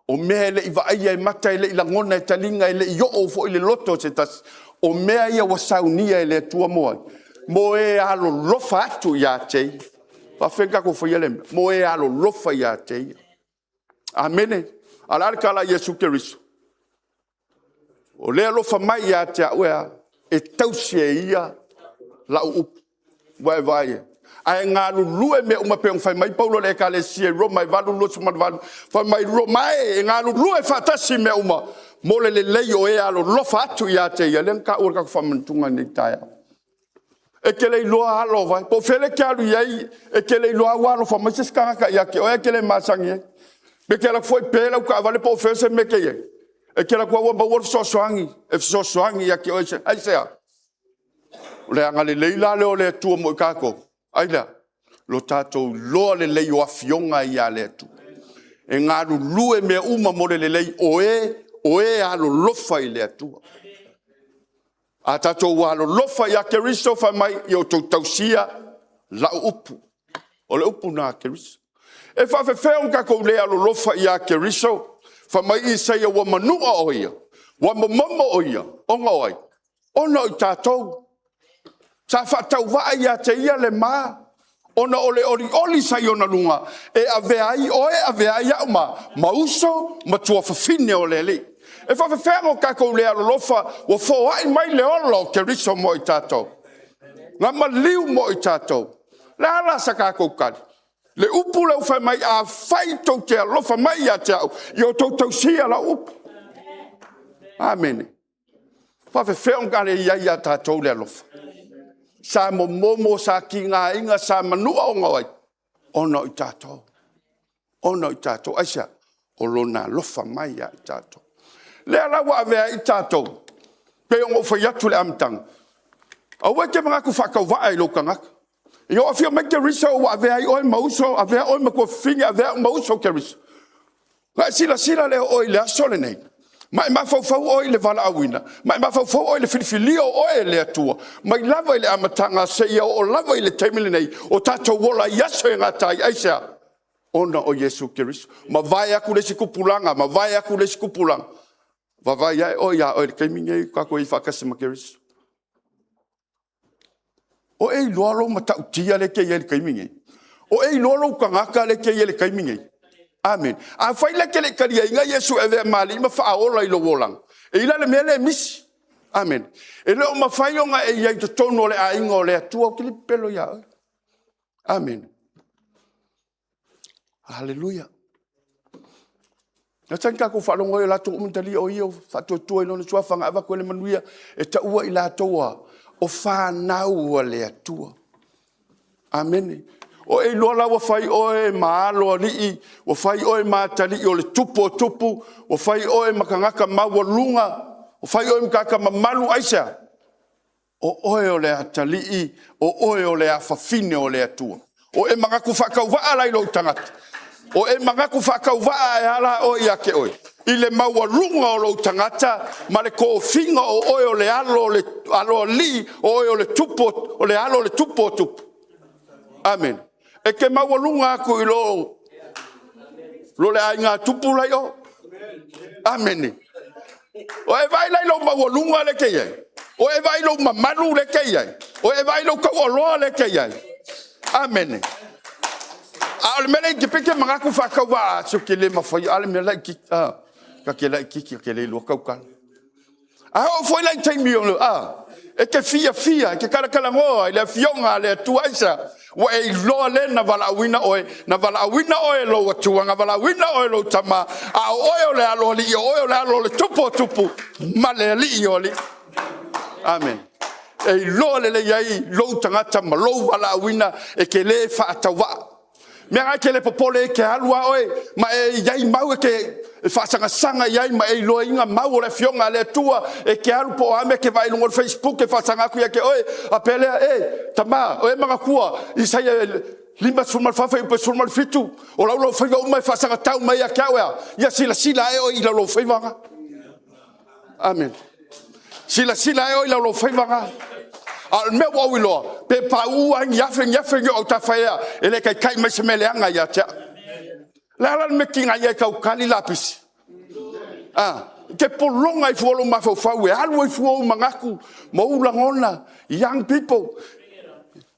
O mea le iwa aia e mata e le ila ngona e talinga e le i o fo i le loto se tas. O mea ia wasaunia e le tua moa. Mo e alo lofa atu ia tei. Pa whenka ko whai ele. Mo e alo lofa ia tei. Amene. Alarikala Iesu Keriso. O le alofa mai ia te auea e tausia ia lau upu. Vai. Ai ngā lulu e me uma peong fai mai Paulo le ekalesia Roma i valu losu madvalu. Fai mai Roma e ngā lulu e whatasi me uma. Mole le leio e alo lofa atu i ate ia. Len ka ura ka whamantunga ni taeao. E ke le iloa alo vai. Po fele ke alu iai e ke le iloa walo wha mai siskanga ia ke o e ke le masangi e. Me ke la foi pela u ka vale po fese me ke ie. E ke la kua wamba wor sosoangi. E sosoangi ia ke o e se. Ai sea. Le anga le leila leo le tua mo kako. Aila. Lo tatou loa le lei o afionga i a le atu. e ngā lue mea uma mo le lei o e alo lofa I le atua. A tātou alo lofa I a Keriso wha mai I o tau tausia la upu. O le upu nā Keriso. E whawhewheo ka kou le alo lofa I a Keriso wha mai I seia wa manua o ia. Wa mamama o ia. O ngoi. Ona I tātou. Sa whatau waa ia te ia le maa. Ona ole oli sai ona lunga. E aveai oe aveai au mauso ma tua whawhine o le li. E whawhewhengo kako le alo lofa wa whoai mai le olo Keriso mo I tātou. Ngā maliu mo I tātou. Le ala sa kako kari. Le upu leu whai mai a whai tau te alofa mai a te au. I o tau sia la upu. Amen. Whawhewhengo kare ia tātou le alofa. Sa momo sa ki ngā inga sa manua o ngawai. Ono I tātou. Ono I tātou. Aisa, o lona lofa mai a I tātou. Lea lawa avea I tātou. Pei ongo whai atu le amtang. Awe ke mga ku whakau waa I loka ngaka. I o awhia mai Keriso o avea I oi mauso, avea oi makua whinga, avea mauso Keriso. Ngai sila leo oi le asole nei. Mai mafau oi le vala awina. Mai mafau oi le filifilio oi le atua. Mai lava I le amatanga se ia o lava I le teimile nei. O tātou wola I aso e ngatai aisea. Ona o Iesu Keriso. Ma vai aku le sikupulanga. Ma vai aku le sikupulanga. Va vai ai oi a oi le keiminge kako I whakase ma Keriso. O ei loalo ma tautia le kei le keiminge. O ei loalo kangaka le kei le keiminge. Amen. A faila ke le karia inga Iesu e vea mali ma whaaola I lo wolang. E ila le mele misi. Amen. E leo ma whaionga e iai to tono le a inga o le atua o ki li pelo ia. Amen. Hallelujah. Na tanka ko whalongo I lato umtali o io whatotua ino na suafa ngā awa koe le manuia e ta ua I latoa o whanau le atua. Amen. O e lola wa fai oe maalo li wa fai oe matali o le tupu wa fai oe makangaka mawalunga wa fai oe makaka mamalu aisa o oe o le atali o oe o le afafine o le atua o e mangaku whakau waa lai lo tangata o e mangaku whakau waa e ala o ia ke oe I le mawalunga o lo tangata ma le ko finga o oe o le alo li o oe o le tupu o le alo le tupu Amen. E ke mawalunga aku I lo le ainga tupu lai o. Amen. O e vai lai lo mawalunga le kei ai. O e vai lo mamalu le kei ai. O e vai lo kaualoa le kei ai. Amen. A le mele ki peke mangaku whakawa so ke le mawhai ale me lai ki ka ke lai ki ke le lo kaukala. A o foi lai taimi o e ke fia ke kala ngoa I le fionga le tuaisa. Wa e loa le na vala awina oe lo watuanga vala awina oe lo tama a oe le aloli oe le aloli tupu ma le li oli Amen. E loa le iai lo tangata ma lo vala awina e ke le whaatawa mea ke le popole ke alua oe ma e iai mau ke whaasanga iai ma e loa inga mau le fionga le tua e ke alu po ame ke vai lungo Facebook ke whaasanga kuia ke oe a pelea tama oe mga kua I sai lima sulmal fafa I pe sulmal fitu o lau lo whaiva umai whaasanga tau mai a kiawea ia sila e oe I lau lo whaivanga Amen. Sila e oe I lau lo whaivanga al me wa wilo pe pa u an yafe o ta faia ele kai mai se meleanga ya tia la me kinga ya ka kali lapis ke polonga I folo ma fo fa we alwo fu mangaku mo ulangona young people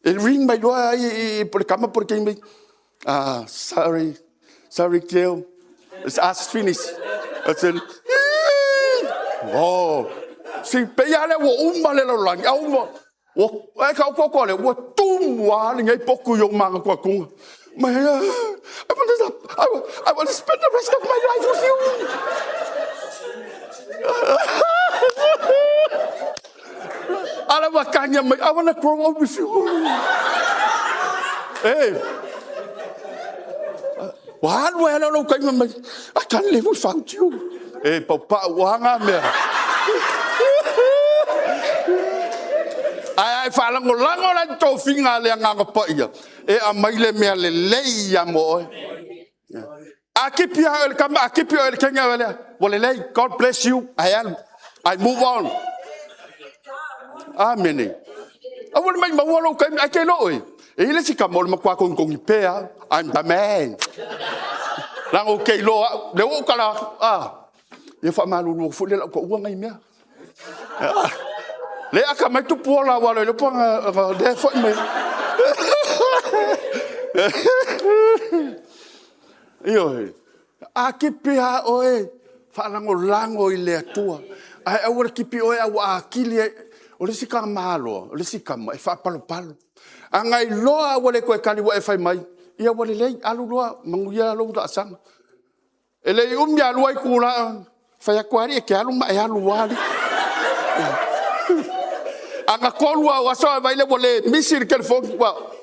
el ring my lo ai por kama por que me sorry Cleo it's us finish it's oh si pe ya le wo umale lo lang au o ai ka ko le o tumwa ngai poku yo manga ko kunga ma I want to spend the rest of my life with you ala wakanya I want to grow up with you wan we lo kai ma I can't live without you papa wanga me ai falango lango la to finga le nganga pa ia e a mai le mea le lei ya mo Akipi el kama akipi el kenga wale. Walelei, God bless you. I move on. Amen. Awal mai mawalo kai I can know. Ele si kamol makwa kong ipea. I'm the man. Lang okay lo. Le o kala Ia faamalu fu le ko ua ngai mea. Le aka mai tu pola wala le panga de fo me. Io akipi oe lango I le atua. Ai awar kipi oe awa akili o le sika malo, o le sika mai fa palo. Angai loa wale ko kali wa fai mai. Ia wale le alu loa manguia lo da sang. Ele ya lo ai kula fai akwari ke alu mai alu wali. Anga kolua wa so vai le wale misir kel fo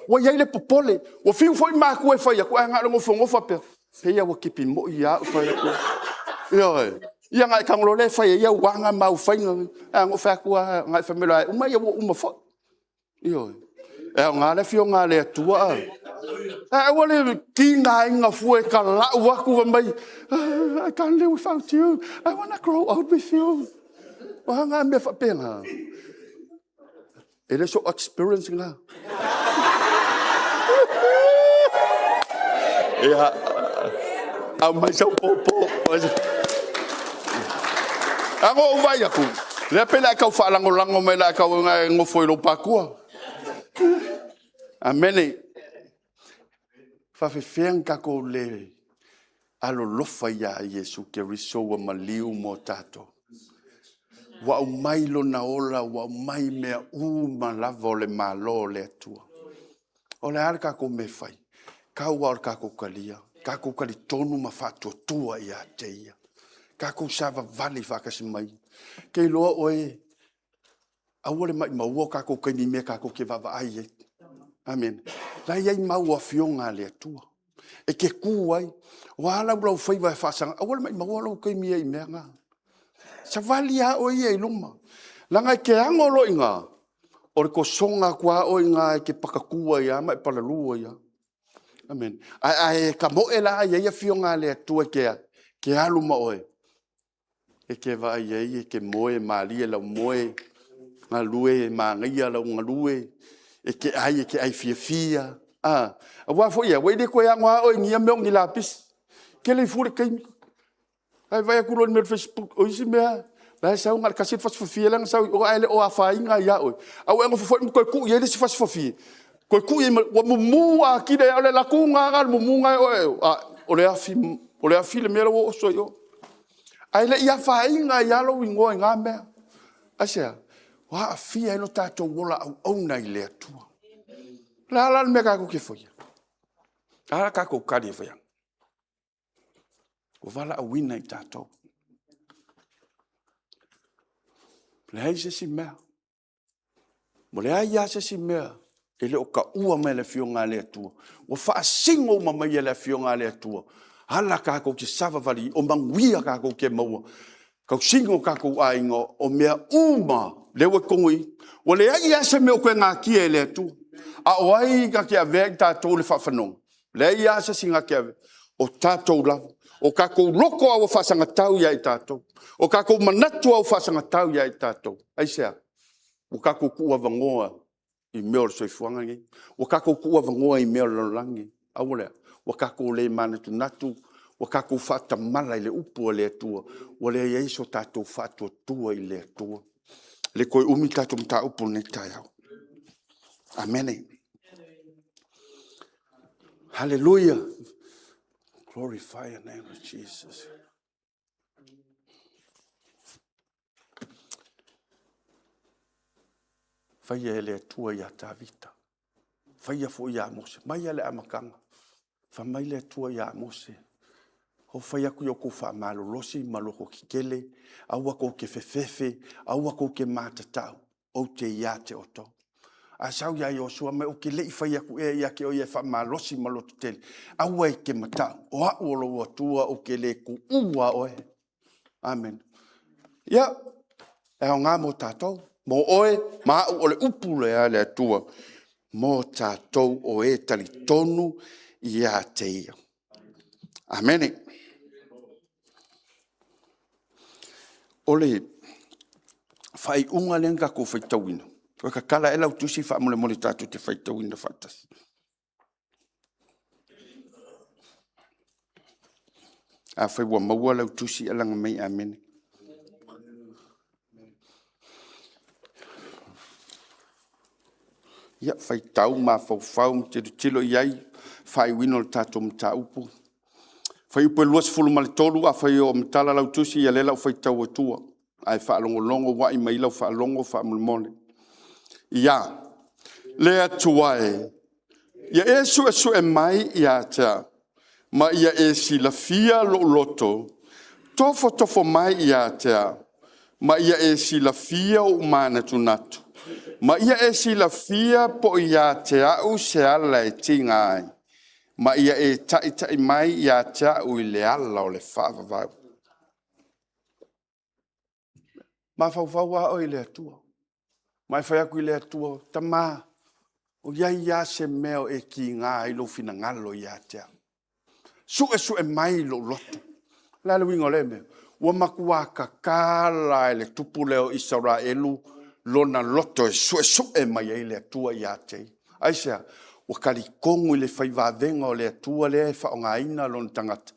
wa ia le popole. Wa fiu foi ma ko fai ko anga ngo fo fa pe. Ia wa kipi mo ia fai ko. Ia ngai kang lo le fai ia wanga mau fai ngo fa ko ngai famila uma ia uma fo. Io nga le fio nga le atua. Wale kinga inga fue ka la wa ku mai. I can't live without you. I want to grow old with you. Wa nga me fa pena. Ele so experiencing la. Ya. Mai so popo. Ako vai aku. Le pela ka fa lango mai la ka ngo foi lo pakua. Amen. Fa fe fianga ko le alo lofa ya Iesu Keriso wa maliu mo tato. Wa mai lo na ola wa mai me uma lava le malo le atua. O le arka ko me fai. Ka wa ka ko kalia. Ka ko kali tonu ma fatu tua ya teia. Ka ko sava vali fa ka mai. Ke lo oe. Awole mai maua ka ko kani me ka ko ke vava ai. Amen. La ia mau afionga le atua. E ke kuai. Wala blau fai vai fasanga. Awole mai maua lo kai mia I menga. Sa valia o ia luma. Langa ke angolo inga. O ko songa kwa o inga ke pakakua ia mai palalua ia. Amen. Ai ka mo ela ia fionga le atua ke aluma oe. E ke vai ia ke moe mali la moe. Ngalue mangia la ngalue. E ke ai fia. Wa fo ia we de ko ya ngwa o ngia me ngi lapis. Ke le fure kai. Ai vai ku lo no Facebook o isi mea. La sa ngal ka sit fas fia lang sa o ai le o afa inga ya o. Au ngo fo ko ku ye le fas fia. Ko ku ye wa mu a ki de ale la ku nga ngal mu nga o le afi le me lo so yo. Ai le ia fa inga ya lo wingo nga me. Asia. Wa fia no tato wola au na ile atua. La me ka ko ke foi. Ala ka ko kali foi. O vala a wina I tato. Le si mea. Mo le ai si mea. Ele o ka ua me le fionga le atua. O fa singo ma mai le fionga le atua. Ala ka ko ke sava vali o manguia ka ko ke maua. Ka singo ka ko aingo o mea uma le wa kongui. O le ai se me o ko nga ki le atua. A oai ka ke ave tato le fafanong. Le ai se singa ke o tato la. O kako loko au fasanga tau ya I tato. O kako manatu au fasanga tau ya I tato. Ai sea. O kako kua vangoa I meo le soifuanga ngi. O kako kua vangoa I meo le langi. Awole. O kako le manatu natu. O kako fata mala I le upu le atua. O le Iesu tato fatu tua I le atua. Le koi umi tato mta upu ne taeao. Amen. Hallelujah. Glorify your name of Jesus. Faya ele tua ya tavita. Faya fo ya mose. Maya le amakanga. Fa mai le tua ya mose. Ho faya ku yo ku fa malo losi maloko kikele. Awa ko ke fefefe. Awa ko ke matatau. O te ya te oto. Asau ya Yosua me o ke le fai aku ya ke o ye fa malosi maloto tele awa ke mata o o lo tua o ke le ku ua o amen ya e nga mo tato mo oe ma o le upu le ale tua mo tato o e tali tonu ya te Amen. Ole fai unga lenga ko fai tawina. Ko ka kala ela utusi fa mole mole tatu te fai tawina fatas. A fai wa mawala utusi ela ngamai amen. Ya fai tau ma fau te tilo yai fai wino tatu mta upu. Fai upu luas fulu malitolu a fai o mtala la utusi ya lela fai tau atua. Ai fa longo wa mai lau fa longo fa mulmone. Ya le atuai. Ya Iesu e mai ya ta. Ma ia e silafia lo loto. Tofo mai ya ta. Ma ia e silafia o mana tunatu. Ma ia e silafia po ia taeao se ala e tingai. Ma ia e tai mai ia taeao I le ala o le whaavavau. Ma whauwhau a o I le atua. Mai whai aku I le atua. Tama o ia se meo e ki ngā I lo fina ngalo ia taeao. Su e mai lo loto. Lale wingo le meo. Wa makua kakala le tupu leo Israelu. Lona loto e su e mai e le atua ia te. Aisea, wa kari kongu I le whaivavenga o le atua le e whaongaina lona tangata.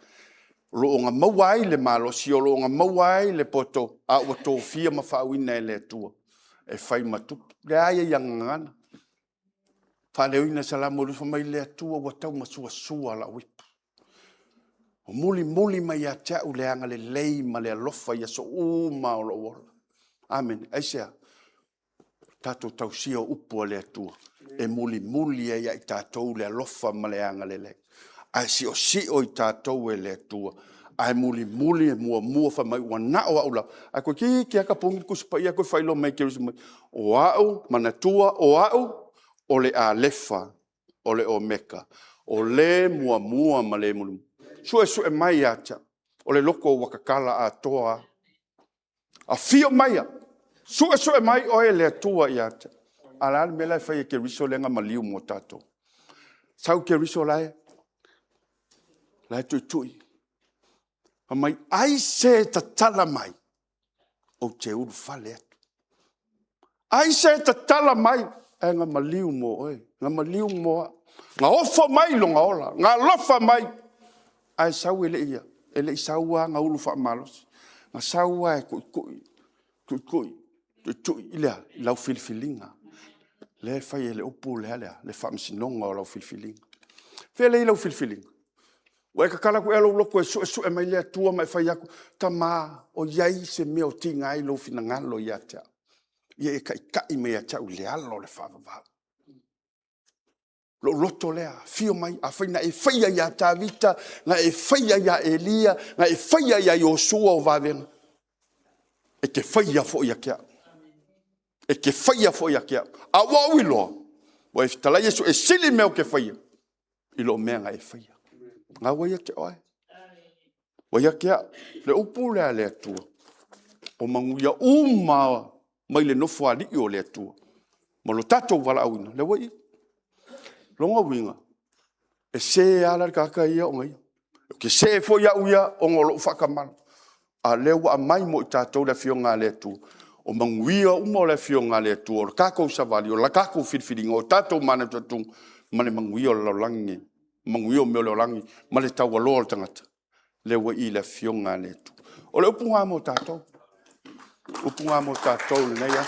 Lo o ngā mawai le malo si o lo o ngā mawai le poto a o tō fia ma whaawina e le atua. E whai matupu. Le aia iangangana. Whaleuina salamu rufa mai le atua wa tau masua la wipu. O muli mai a tea u le anga le lei ma le alofa ia so uma o lo wala. Amen. Aisea. Tato tausia upu le atua. E muli e I tatou le alofa ma le anga le lei. Ai si o I tatou e le atua. Ai muli e mua fa mai ua nao au la. Ai koe ki aka pungi kusipa ia koe whailo mai Keriso mai. O au, manatua, o au, o le a lefa, o le o meka. O le mua ma le mulu. Su e mai acha. O le loko wakakala a toa. A fio mai a. Su e mai o e le atua I acha. Ala me lai fai Keriso lenga maliu mo tato. Sau Keriso lai. Lai tui. Mai ai se tatala mai. O te uru fale atu. Ai se tatala mai. E nga maliu mo oi. Nga maliu mo. Nga ofa mai lo nga ola. Nga lofa mai. Ai sau ele ia. Ele I saua nga ulu faamalos. Nga saua e kui. Tui ilea. Lau filifilinga. Le fai ele upu lea. Le faamsinonga o lau filifilinga. Fele I lau filifilinga. Wa ka kala ko elo loko e su e mai le atua mai fai aku. Tama o iai se meo tinga I lo fina ngalo ia tea. Ia e kai mea tea u le alo le whaavavau. Lo loto lea, fio mai, a whaina e whaia ia Tavita, nga e whaia ia Elia, nga e whaia ia Iosua o vavenga. E ke whaia fo ia kia. E ke whaia fo ia kia. A wau iloa. Wa e fitala Iesu e sili meo ke whaia. Ilo mea nga e whaia. Nga waia ke oe. Waia kia, le upu lea le atua. O manguia uma mai le nofo ali o le atua. Ma lo tatou wala awina, le wai. Longa winga. E se ala kaka ia o ngai. Ke se fo ia uia o ngolo whakamana. A lewa a mai mo I tatou le fionga le atua. O manguia uma o le fionga le atua. O kako savali, o la kako whirwhiringa. O tatou mana tatung. Mane manguia o laulangi. Manguio me o langi, ma le tau aloa tangata. Le wa I le fionga le tu. O le upunga mo tātou. Upunga mo tātou le neia.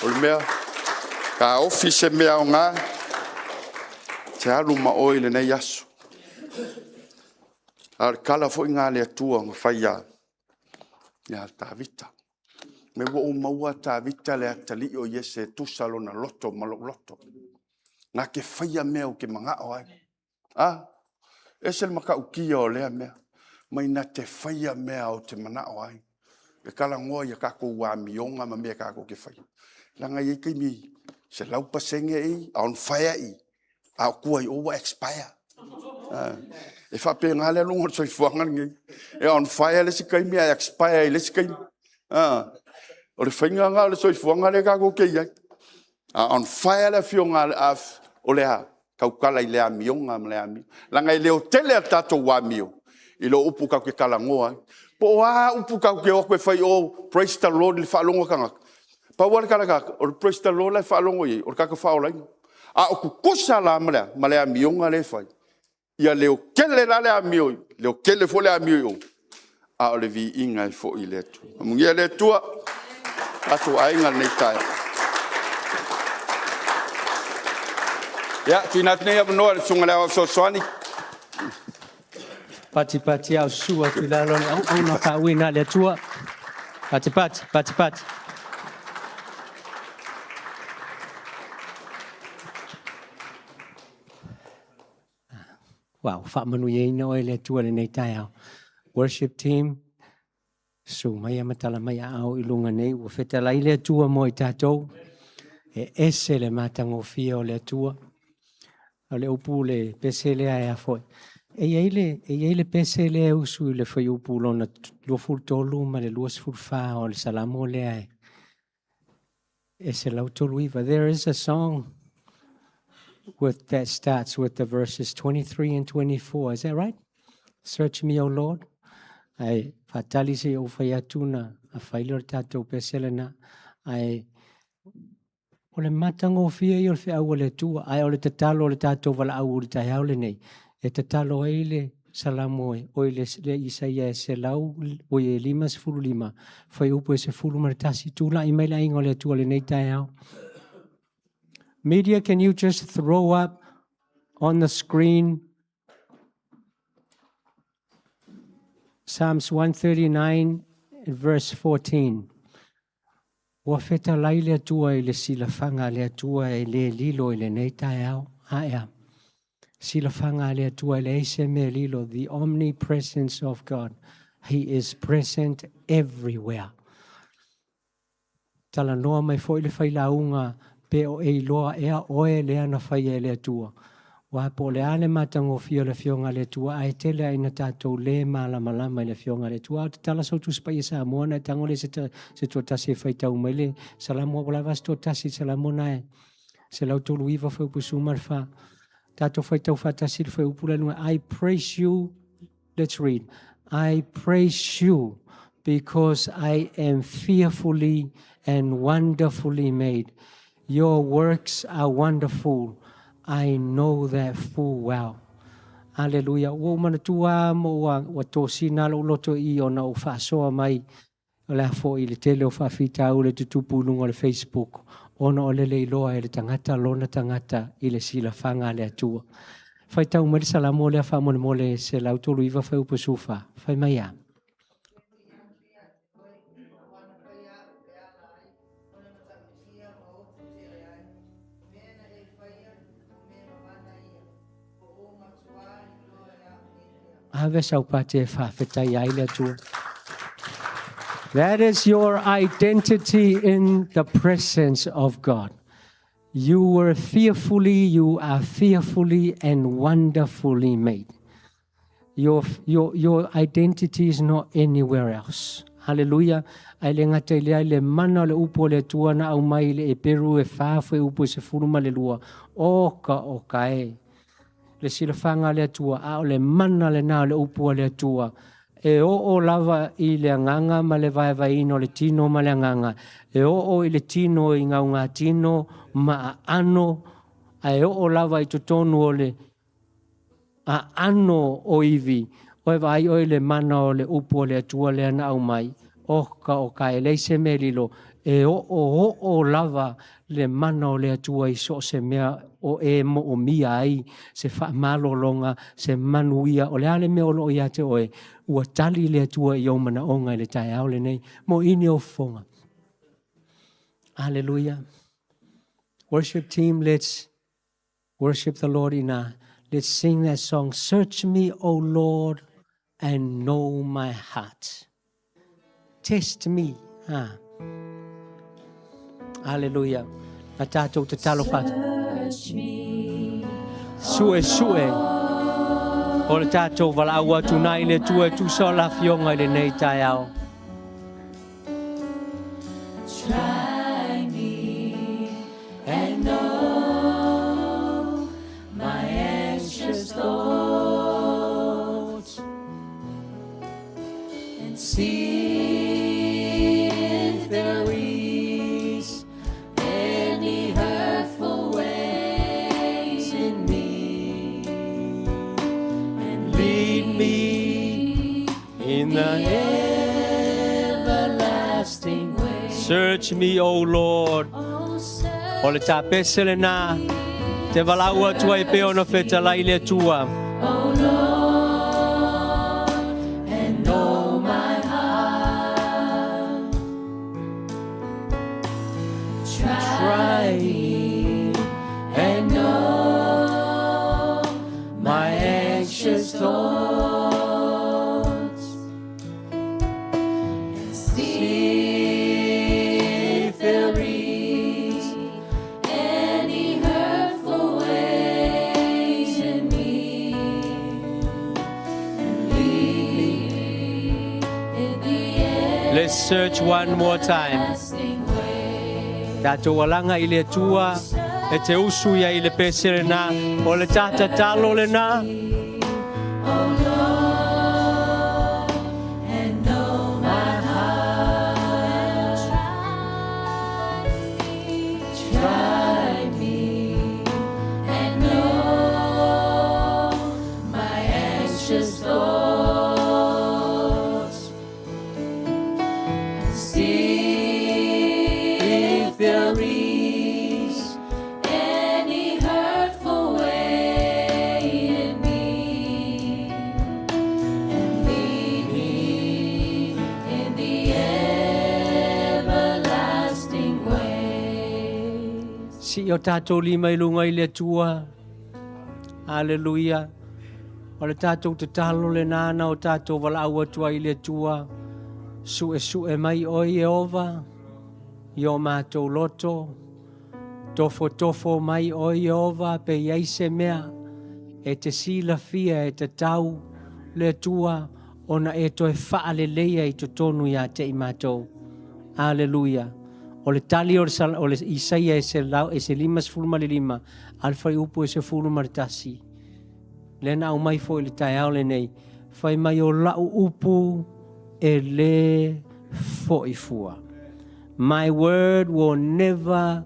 O le mea, ka ofise mea o ngā. Te alu ma oi le nei asu. Ar kala fo I ngā le atua ngā whaia. Ia Tavita. Me wo o maua Tavita le atali o Iese tusalo na loto malo loto. Ngā ke whaia mea o ke mga oai. Ese le maka ukia o lea mea. Mai na te whaia mea o te mana o ai. E kala ngoa ia kako ua mionga ma mea kako ke whaia. Langa i kei mi. Se laupa senge I, a on whaia I. A kua I owa expire. E whape ngale lungo soi fuangan ngai. E on whaia le si kai mea expire le si kai. O le whainga ngā le soi fuangan le kako ke iai. A on whaia le fionga le af. O lea. Kaukala I lea mionga ma lea mio. Langa I leo tele a tato wa mio. I lo upu kau ke kalangoa. Po upu kau ke o koe whai o praise the Lord le whaalonga kanga. Pa wale karaka, o praise the Lord le whaalonga i, o kaka whaolai. A o kukusa la malea mionga le whai. Ia leo kele la lea mioi, leo kele fo lea mioi o. A o le vi inga i fo i le tu. Mungia le tua, atu ainga nei tae. Ia, tui nati nei apanoa le sunga lea o soani. Pati au sua tu lalo au na Faamanuia le Atua. Pati. Wow, Faamanuia le Atua le nei taeao. Worship team, so mai matala mai au ilunga nei, ua whetalai le Atua mo i tātou. Ese le matangofia o le Atua. O le upu le pese le ae afoi. E iei le pese le usu i le whai upu lona lua fultolu ma le lua sfulfa o le salamo le ae. E se lau tolu iwa. There is a song that starts with the verses 23 and 24. Is that right? Search me, O Lord. Ai fatali se o whai atuna a whailor tātou pese le na. Ai o le matango fia i o le whiau o le tua. Ai o le tatalo o le tātou wala au o le taeao le nei. E tatalo ai le salamoe, o le Isaia e se lau, o e 5:5, whai upo e se fulu maritasi tūla i mai la ingo le Atua le nei taeao. Media, can you just throw up on the screen Psalms 139 and verse 14. Ua feta lai le Atua i le silafanga le Atua e le lilo i le nei taeao. Aea. Silafanga le Atua le ECM lilo, the omnipresence of God. He is present everywhere. Tala noa mai foi le whailaunga pe o e loa ea oe le ana whai e le Atua. Wa po le ale matango fio le fionga le Atua ai tele ai na tātou le malama le fionga le Atua. Te tala sau tu spai e Samoa na tango le se tuatasi e whaitau mai le Salamua wala vas tuatasi Salamona e. Se lau tolu iwa whau pusu marfa. Tato whaitau whatasi le whau pula lunga. I praise you. Let's read. I praise you because I am fearfully and wonderfully made. Your works are wonderful. I know that full well. Hallelujah. Wo manatua mo wa tosina lo loto I ona o whasoa mai. O le afo I le tele o whawhita o le tutupulunga o le Facebook. Ona o le leiloa e le tangata, lona tangata I le silafanga le Atua. Whai tau mele salamo le a whamone mole se lautolu iwa whai upa sufa. Whai mai a. Ave sau pate e whawhetai ai le Atua. That is your identity in the presence of God. You are fearfully and wonderfully made. Your identity is not anywhere else. Hallelujah. Ai le ngata I le mana le upo le Atua na au mai le e peru e whawhe upo se furuma le lua. Oka e. Le silafanga le Atua, a o le mana le nā le upo le Atua. E o lava I le anganga ma le vai ino le tino ma le anganga. E o I le tino I ngā tino ma ano. A e o lava I totonu o le a ano o iwi. O e vai o le mana o le upo le Atua le ana au mai. Oka e leise me lilo. E o lava le mana o le Atua I so se mea o e mo o mia ai. Se faamalo longa, se manuia. O le ale me o lo ia te oe. Ua tali le Atua I o mana onga le taeao le nei. Mo ini o fonga. Hallelujah. Worship team, let's worship the Lord ina. Let's sing that song. Search me, O Lord, and know my heart. Test me. Hallelujah. Na tātou te talofa. Sue. O le tātou wala aua tunai le tua tu so la fionga le nei taeao. Try me and know my anxious thoughts. Search me, O Lord. Oh, O le tā pese le nā, te walau atua e pe ona whetalai le atua. oh Lord, and know my heart. Try me and know my anxious thoughts, and see if there is any hurtful ways in me, and lead me in the Let's search one more time. everlasting way. Tātou walanga i le atua, e te usu ia i le pese le nā, o le tāta talo le nā. Oh Lord, and know my heart. Try me and know my anxious thoughts, and see if there is any hurtful way in me, and lead me in the everlasting ways. Si o tātou lima i lunga i le atua. Hallelujah. O le tātou te talo le nāna o tātou walau atua i le atua. Su e mai o Jehova. I o mātou loto. Tofo mai o Jehova pe iaise mea. E te sila fia e te tau le atua. Ona e toe faa le leia i te tonu ia te i mātou. Hallelujah. O le tali o le Isaia e se lima se fulma le lima. Alfa i upu e se fulma le tasi. Lena au mai fo i le taeao lenei. Fai mai o lau upu e le fo i fua. My word will never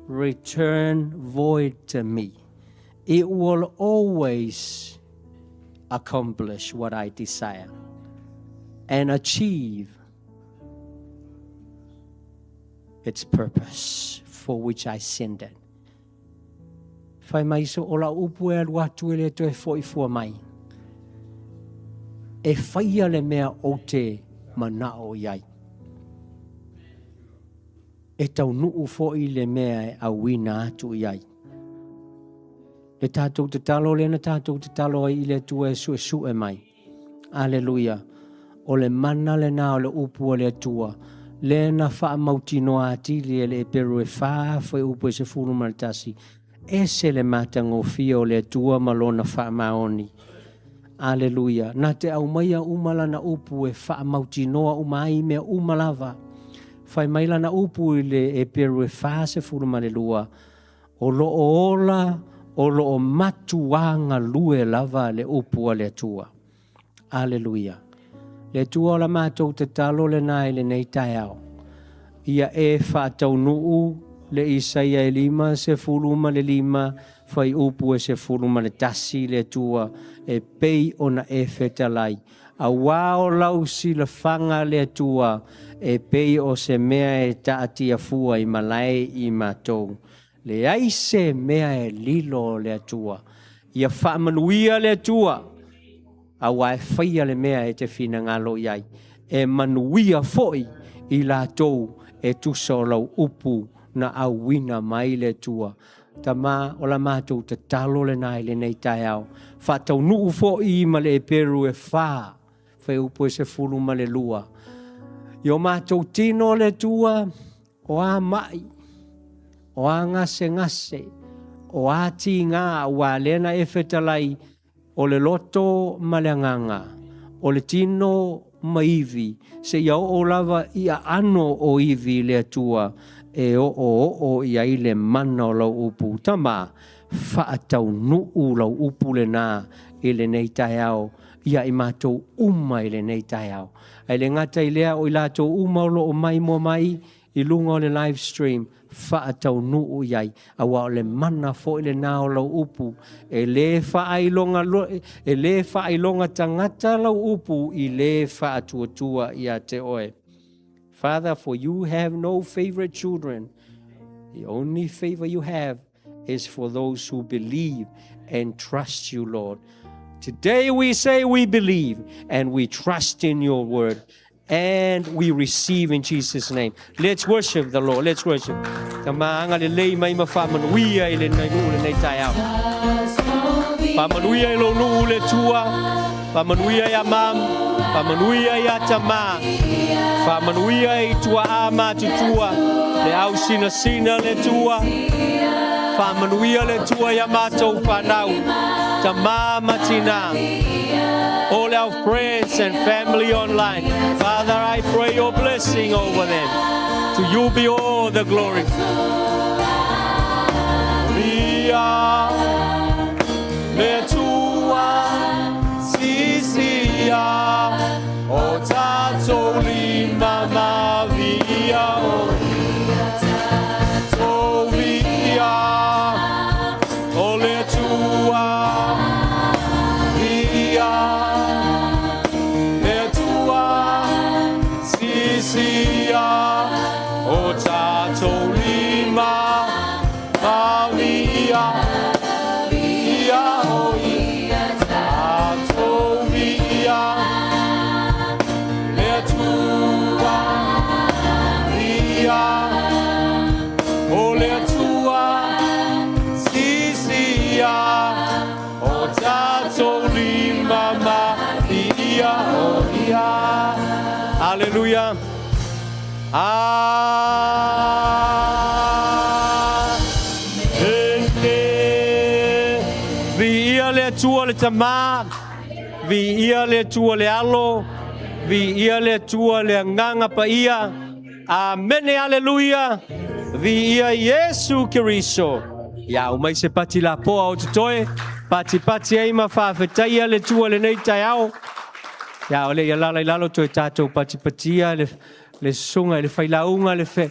return void to me. It will always accomplish what I desire and achieve its purpose for which I send it. Fai mai so ola upu e alua tu ele to e fo i fua mai. E faia le mea o te manao iai. E tau nuu fo i le mea e awina atu iai. Le tātou te talo le na tātou te talo i le tu e su e mai. Aleluia. O le mana le na o le upu o le atua. Le na wha mautinoa ati le e peru e wha fai upu e se furu maritasi. E se le matango fia o le atua malona wha maoni. Aleluia. Na te au maia umala na upu e wha mautinoa umai mea umalava. Fai maila na upu i le e peru e wha se furu marilua. O lo ola o lo matuanga lue lava le upu a le atua. Aleluia. Le atua o la mātou te talo le nai le nei taeao. Ia e whaatau nuu le Isaia e lima se fuluma le lima fai upu e se fuluma le tasi le atua e pei ona e whetalai. A wao lau si le whanga le atua e pei o se mea e taatia fua i malai i mātou. Le aise mea e lilo le atua. Ia faamanuia le atua. A wae whaia le mea e te whina ngalo iai. E manuia foi i la tou e tusa o lau upu na awina mai le atua. Tama o la mātou te talo le nai le nei taeao. Whatau nuu foi ma le e peru e wha. Whai upu e se fulu ma le lua. I o mātou tino le atua o a mai. O a ngase, o a ti ngā ua lena e whetalai, o le loto maleanganga, o le tino maivi, se iau o lava ia ano o ivi le atua, e o ia i le mana o lau upu. Tama, whaatau nuu lau upu le nā, i le nei taeao, ia i mātou uma i le nei taeao. Ai le ngata i lea o i lātou uma o lo o maimoa mai, i lunga o le live stream, whaatau nuu iai, a wao le mana fo i le nao lau upu, e le whaai longa tangata lau upu, i le whaatuatua i a te oe. Father, for you have no favorite children. The only favor you have is for those who believe and trust you, Lord. Today we say we believe and we trust in your word and we receive in Jesus' name. Let's worship the Lord. Let's worship. Faamanuia le taeao. Faamanuia le Atua. Faamanuia ya mam. Faamanuia ya tama. Faamanuia tua ama tutua. Le au sina le tua. Faamanuia le tua ya matou whanau. Tama matina. All our friends and family online. Father, I pray your blessing over them. To you be all the glory. Via le tua sisia o tato lima via o tato via o le tua via. O tato lima via via o tato via le tua via o le tua sisia o tato lima via o via. Hallelujah. Vi ia le tua le tama, vi ia le tua le alo, vi ia le tua le nganga pa ia. Amen, hallelujah. Vi ia Iesu Keriso. Ya umai se pati la poa o tutoe, pati ai ma faafetai le tua lenei taeao. Ya ole ia lalo toi tatou pati le sunga le failaunga le fe